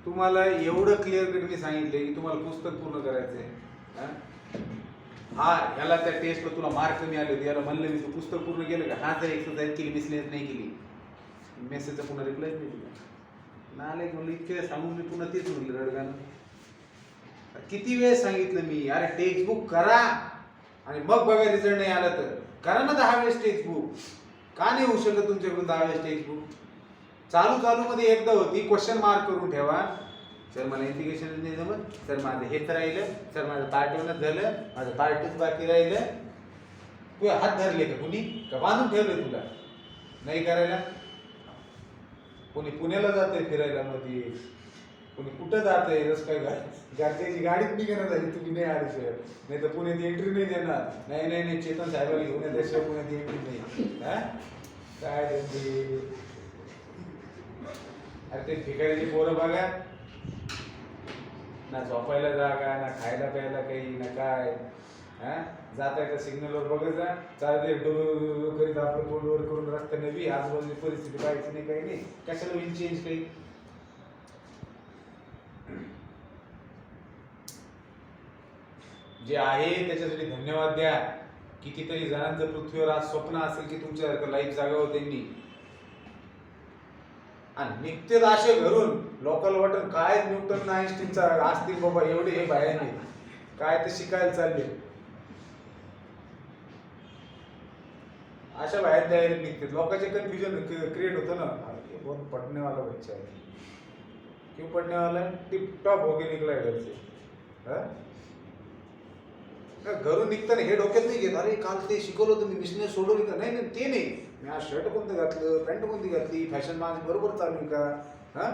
S1: तुम्हाला एवढं क्लिअर कट मी सांगितलंय की तुम्हाला पुस्तक पूर्ण करायचंय. हा ह्याला त्या टेस्टला तुला मार्क कमी आले होते, याला म्हणलं मी तू पुस्तक पूर्ण केलं का? हा जर एक्सरसाइज केली मिसलेस नाही केली, मेसेजचा पुन्हा रिप्लाय नाही दिला. नाले म्हणलं इतके सांगून मी पुन्हा तेच म्हणलं रडगानं. किती वेळ सांगितलं मी, अरे टेक्स्टबुक करा आणि मग बघा रिझल्ट नाही आला तर करा ना 10 वेळेस टेक्स्टबुक. का नाही होऊ शकत तुमच्याकडून 10 वेळेस टेक्स्टबुक? चालू मध्ये एकदा होती, क्वेश्चन मार्क करून ठेवा. सर मला इंटिग्रेशन नाही जमत, सर माझं हेच राहिलं, सर माझं ताटवणच झालं, माझं ताटच बाकी राहिलं. तू हात धरले का कुणी, का बांधून ठेवले तुला नाही करायला? कोणी पुण्याला जातंय फिरायला मध्ये, कोणी कुठं जातंय, रस काय घरच्याची गाडीच निघणार झाली तुम्ही नाही आले सर, नाही तर पुण्यात एंट्री नाही देणार. नाही चेतन साहेबांनी घेऊन येण्याशिवाय पुण्यात एंट्री नाही. हा काय त्यांची, अरे ते भिकारीची पोरं बघा ना, झोपायला जागा ना, खायला प्यायला काही ना काय. हा जाता येता सिग्नलवर बघत जा, चालते डोर करीत आपलं तोंडवर करून रस्त्याने बी आजूबाजूची परिस्थिती पाहायची नाही, काही नाही. कशाला होईल चेंज काही? जे आहे त्याच्यासाठी धन्यवाद द्या. कितीतरी जणांचं पृथ्वीवर आज स्वप्न असेल की तुमच्यासारखं लाईफ जागावं त्यांनी, आणि निघते असे घरून लोकल वाटून काय न्यूटन आईन्स्टीनचा असतील बाबा एवढे हे बाहेर नाही, काय ते शिकायला चालले. अशा बाहेर द्यायला निघते. लोकांचे कन्फ्युजन क्रिएट होतं ना, बहुत पढ़ने वाला बच्चा है, क्यों पढ़ने वाला है, टिप टॉप होके निकला घर से. घरून निघताना हे डोक्यात नाही घेत, अरे काल ते शिकवलं होतं मी, मिसने सोडवली का? नाही ते नाही, मी आज शर्ट कोणतं घातलं, पॅन्ट कोणती घातली, फॅशन माझी बरोबर चालू आहे का? हा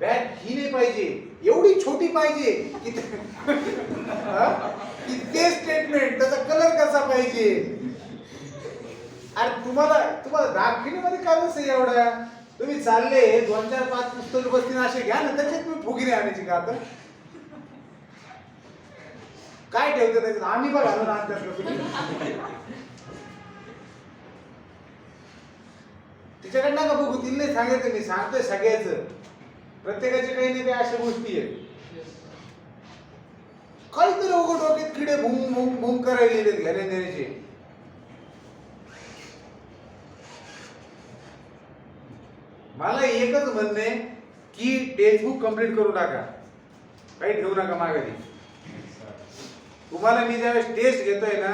S1: बॅग ही नाही पाहिजे, एवढी छोटी पाहिजे की ते स्टेटमेंट, त्याचा कलर कसा पाहिजे. अरे तुम्हाला दाखविण्यामध्ये काय नसतं एवढा. तुम्ही चालले 2, 4, 5 पुस्तक बसतील असे घ्या ना, त्याच्यात तुम्ही फुगिरी आणायची का? आता काय ठेवते त्याच्यात? आम्ही बघ घालून आणतात तुम्ही तिच्याकडे नका बघू, तिला नाही सांगायचं, मी सांगतोय सगळ्याचं. प्रत्येकाचे काही नाही काही अशा गोष्टी आहेत. काहीतरी उघड डोक्यात किडे भूम भूम भूम करायले घेण्या देण्याचे. मला एकच म्हणणे की टेक्स्टबुक कम्प्लीट करून टाका, काही ठेवू नका मागे. तुम्हाला मी ज्यावेळेस टेस्ट घेतोय ना,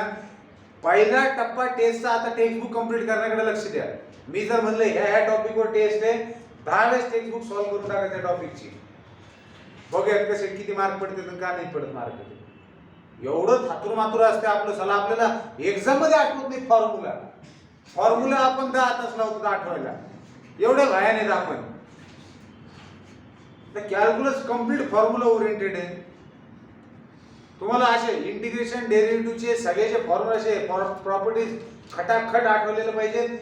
S1: पहिला टप्पा टेस्टचा आता टेक्स्टबुक कम्प्लीट करण्याकडे लक्ष द्या. मी जर म्हणलं ह्या टॉपिकवर टेस्ट आहे, 10 वेळेस टेक्स्टबुक सॉल्व्ह करून टाका त्या टॉपिकची. बघूयात कसे किती मार्क पडते का नाही पडत मार्क. एवढं थातूर मातूर असते आपलं. सला आपल्याला एक्झाम मध्ये आठवत नाही फॉर्म्युला आपण 10 तास लावतो आठवायला, एवढं भया नाहीत आपण. कॅल्क्युलस कम्प्लीट फॉर्म्युला ओरिएंटेड आहे. तुम्हाला असे इंटिग्रेशन डेरिव्हेटिव्हचे सगळ्याचे फॉर्म्युला असे प्रॉपर्टीज खटाखट आठवलेले पाहिजेत.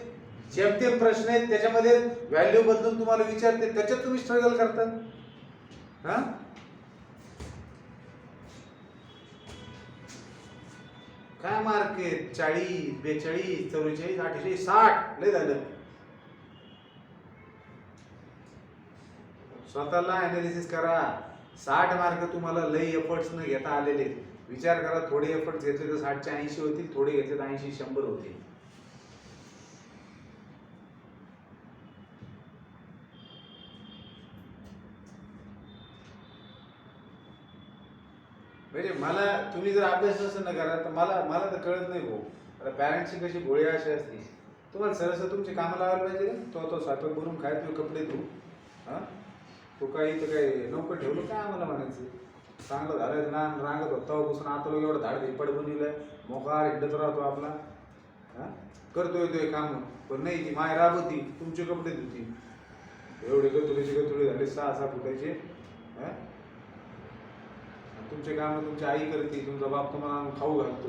S1: जेमतेम प्रश्न आहेत त्याच्यामध्ये व्हॅल्यू बदलून तुम्हाला विचारते, त्याच्यात तुम्ही स्ट्रगल करता. हा काय मार्क आहेत? 40, 42, 44, 48, 60 लय झालं. स्वतःला अनालिसिस करा. 60 मार्क तुम्हाला लई एफर्ट्स न घेता आलेले. विचार करा, थोडे एफर्ट्स घेतले तर 60 चे 80 होतील, थोडे घेतले तर 80, 100 होतील. म्हणजे मला तुम्ही जर अभ्यास असं न करा तर मला तर कळत नाही भाऊ. आता पॅरेंट्सची कशी भोळी अशी असते. तुम्हाला सरस तुमची कामं लावायला पाहिजे ना. तो स्वयंपाक बनवून खाय, तुझे कपडे तू तो काही तर काही नौकर ठेवलं काय आम्हाला म्हणायचं. चांगलं झालं ना, रांगत होता बसून आता लोक एवढं धाड धिप्पड बनवलंय, मोकार हिंडत राहतो आपला. करतोय तो काम, पण नाही ती माय राबती, तुमचे कपडे धुती. एवढे गतुडे झाले 6-6 फुटाचे. तुमचे काम तुमची आई करते, तुमचा बाप तुम्हाला खाऊ घालतो.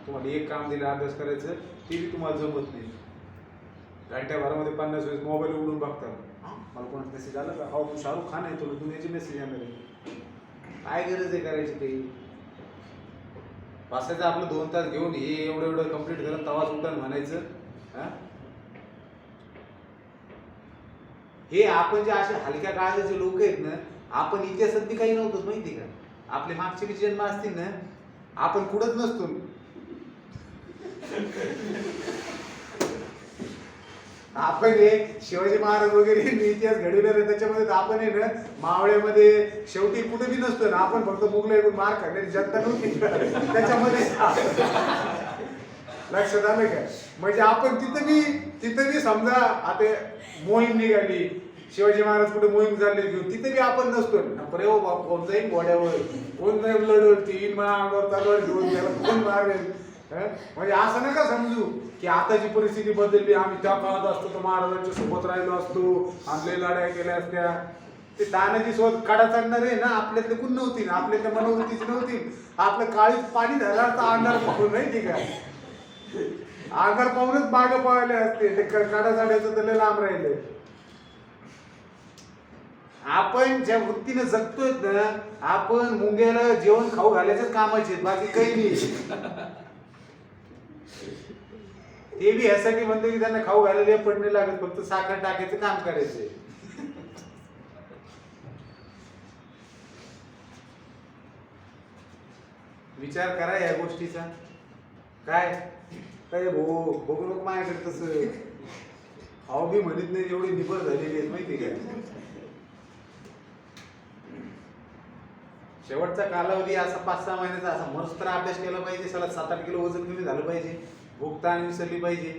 S1: तुम्हाला एक काम दिलं अभ्यास करायचं, ते बी तुम्हाला जमत नाही. घंट्याभरामध्ये 50 वेळेस मोबाईल उघडून बघतात. हां मला कोणाचा मेसेज आला का हो तू शाहरुख खान आहे तुला दुनियाचे मेसेज येणार आहे काय गरज आहे करायची ते बसायचं आपलं 2 तास घेऊन हे एवढं एवढं कंप्लीट करत तवाच उठान म्हणायचं हां हे आपण जे असे हलक्या काळाचे लोक आहेत ना आपण इतिहासात बी काही नव्हतं माहिती का आपले मागचे बी जन्म असतील ना आपण कुठंच नसतो आपण हे शिवाजी महाराज वगैरे इतिहास घडवलेला आहे त्याच्यामध्ये आपण आहे ना मावळ्यामध्ये शेवटी कुठे बी नसतो ना आपण फक्त मुघलाकडून मार खाण्याची जनता नव्हती त्याच्यामध्ये लक्षात आलं का म्हणजे आपण तिथं बी समजा आता मोहीम निघाली शिवाजी महाराज कुठे मोहीम झाली घेऊन तिथे बी आपण नसतो अरे हो बाप कोण जाईल घोड्यावर कोण जाईल लढवल तीन म्हणा अंगावर तलवार घेऊन त्याला कोण मारेल म्हणजे असं नका समजू की आताची परिस्थिती बदलली आम्ही त्या काळात असतो तर महाराजांच्या सोबत राहिलो असतो आपले लढाई केल्या असत्या ते तानाजी सोबत काढा चढणार आहे ना आपल्यातले कोण नव्हती ना आपल्यातल्या मनोवृत्तीची नव्हती आपलं काळीच पाणी झाला तर अंगार पाहून नाही ठीक आहे अंगार पाहूनच मागं पळाले असते ते काढा चढायचं तर लय लांब राहिले आपण ज्या वृत्तीने जगतोय ना आपण मुंग्याला जेवण खाऊ घालायचेच कामाचे बाकी काही नाही ते बी ह्यासाठी म्हणते की त्यांना खाऊ घालायला पडणे लागत फक्त साखर टाकायचं काम करायचंय विचार करा या गोष्टीचा काय काय भाऊ बघू नको माझ्याकडे तसं खाऊ बी म्हणत नाही एवढी निबर झालेली आहेत माहिती काय शेवटचा कालावधी असा 5-6 महिन्याचा असा मस्त अभ्यास केला पाहिजे त्याला 7-8 किलो वजन कमी झालं पाहिजे भूक ताण विसरली पाहिजे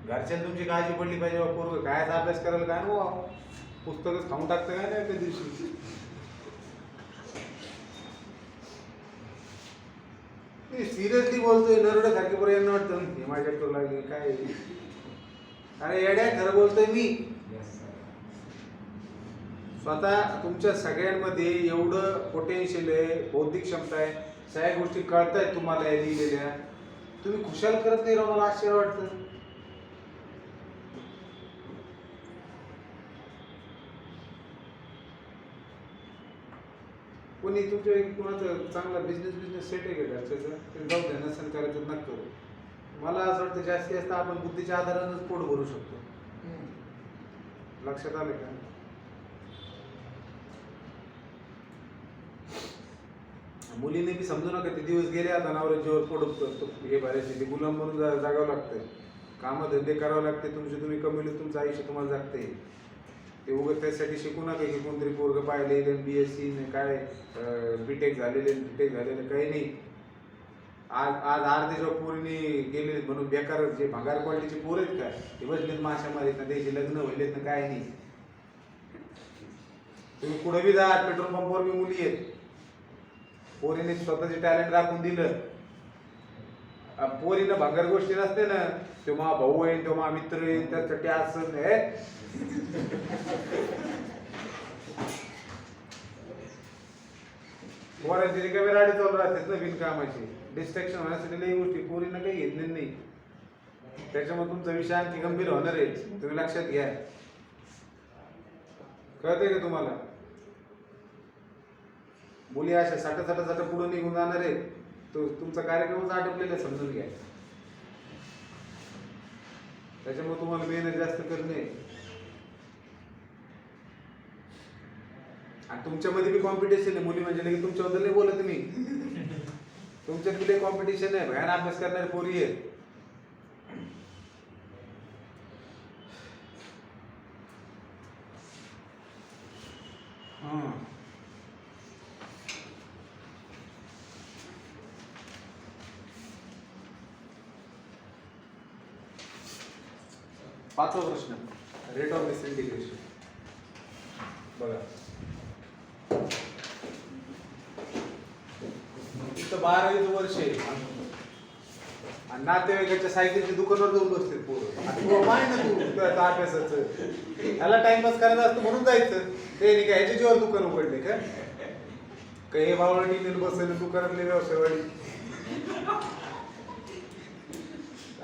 S1: घरच्यां तुमची काळजी पडली पाहिजे पोरग काय अभ्यास करायला काय नो पुस्तकच खाऊन टाकतं काय नाही त्या दिवशी सिरियसली बोलतोय नरड सारखे बरं यांना वाटतं हे माझ्या करू लागले काय अरे येड्या खरं बोलतोय मी स्वतः तुमच्या सगळ्यांमध्ये एवढं पोटेन्शियल आहे बौद्धिक क्षमता आहे सगळ्या गोष्टी कळतायत तुम्हाला या लिहिलेल्या तुम्ही खुशाल करत नाही राव मला आश्चर्य वाटतं कोणी तुमच्या कोणाचं चांगला बिझनेस सेट आहे का घरच्याचं ते जाऊ द्या नसेल करायचं नका करू मला असं वाटतं जास्तीत जास्त आपण बुद्धीच्या आधारानंच पोट भरू शकतो लक्षात आलं का मुलीने बी समजू नका ते दिवस गेले आता नवऱ्याच्यावर पोट हे भरायचे ते गुलाम म्हणून जागावं लागतं कामं धंदे करावं लागते तुमचे तुम्ही कमवले तुमचं आयुष्य तुम्हाला जगते ते उगत त्यासाठी शिकू नका की कोणतरी पोरग पाहिले BSc काय बीटेक झालेले काही नाही आज अर्धेच्या पोरीने गेले म्हणून बेकार जे भंगार क्वालिटीचे पोर आहेत काय ते बसलेत माशामध्ये ना त्याचे लग्न व्हायलेत ना काय नाही तुम्ही कुठे बी जा पेट्रोल पंपवर बी मुली आहेत पोरीने स्वतःचे टॅलेंट दाखवून दिलं पोरीनं भंगार गोष्टी नसते ना तो मा भाऊ आहे तो मा मित्र आहे त्यासाठी असं हे पोरांची रिकामी राडी चालू राहतात ना बिनकामाची डिस्ट्रॅक्शन होण्यासाठी लई गोष्टी पोरीनं काही घेतलेली नाही त्याच्यामुळे तुमचा विषय आणखी गंभीर होणार आहे तुम्ही लक्षात घ्या कळतंय का तुम्हाला मुली अशा साठ पुढे निघून जाणार आहे तो तुमचा कार्यक्रमच आटोपलेला समजून घ्या त्याच्यामुळे तुम्हाला मेहनत जास्त करणे आणि तुमच्यामध्ये बी कॉम्पिटिशन आहे मुली म्हणजे लगेच तुमच्याबद्दल नाही बोलत मी तुमच्यात बी कॉम्पिटिशन आहे भयान अभ्यास करणारे पोरी आहेत पाचवा प्रश्न रेट ऑफ डिसइंटिग्रेशन बघा इथं 12वीचं वर्ष आहे आणि नातेवाईकाच्या सायकलच्या दुकानावर जाऊन बसते पोरं आणि तू माय ना तू अभ्यासाचं ह्याला टाइमपास करायचा असतं म्हणून जायचं ते नाही का ह्याच्या जीवावर दुकान उघडले का काही बावळणी बसले दुकानातले व्यवसायवाडी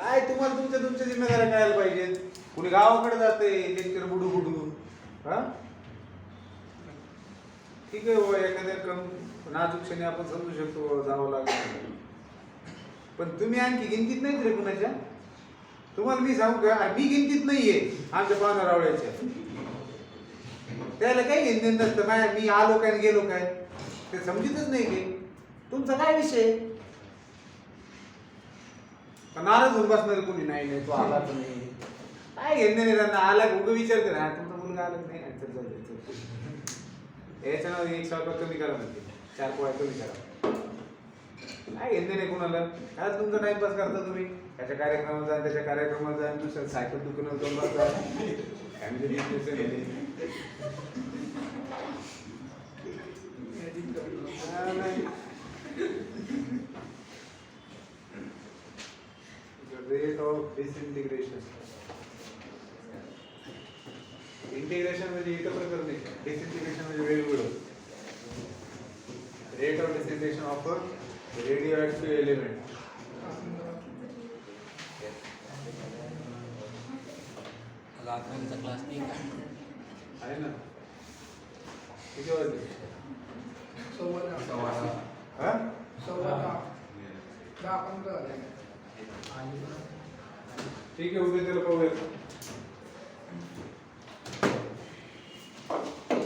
S1: काय तुम्हाला तुमच्या जिम्मेदाऱ्या कळायला पाहिजेत. कुणी गावाकडे जाते लेक्चर बुडू बुडू. हा ठीक आहे हो, एखाद्या नाजूक क्षणी आपण समजू शकतो जावं लागेल, पण तुम्ही आणखी गिनतीत नाहीत रे कुणाच्या. तुम्हाला मी सांगू का, मी गिनतीत नाहीये आमच्या पाहुण्या रावळ्याच्या. त्याला काही घेणं देणं नसतं. मी आलो काय आणि गेलो काय ते समजतच नाही की तुमचा काय विषय. पण नाराज होऊन बसणार कोणी नाही नाही तो आलाच नाही, काय घेणं नाही त्यांना. आला उगं विचारते ना तुमचा मुलगा आला नाही, चल जाऊ दे. याच्या नाव एक स्वयंपाक कमी करा म्हणते, 4 पोळ्या कमी करा. काय घेणं नाही कोणाला. काय तुमचा टाइमपास करता तुम्ही. त्याच्या कार्यक्रमात जा, त्याच्या कार्यक्रमात जा, दुसऱ्या सायकल दुकानात जाऊन बसा. Family rate of disintegration. Integration म्हणजे एक प्रकार नाही, डिसइंटिग्रेशन म्हणजे वेगवेगळं. Rate of disintegration of radioactive element.
S2: अकरावीचा क्लास नाही का?
S1: आहे ना. किती वाजले?
S3: 10:15.
S1: हा
S3: 10:15. 10-15 झाले.
S1: ठीक आहे, उद्या त्याला पाहूया.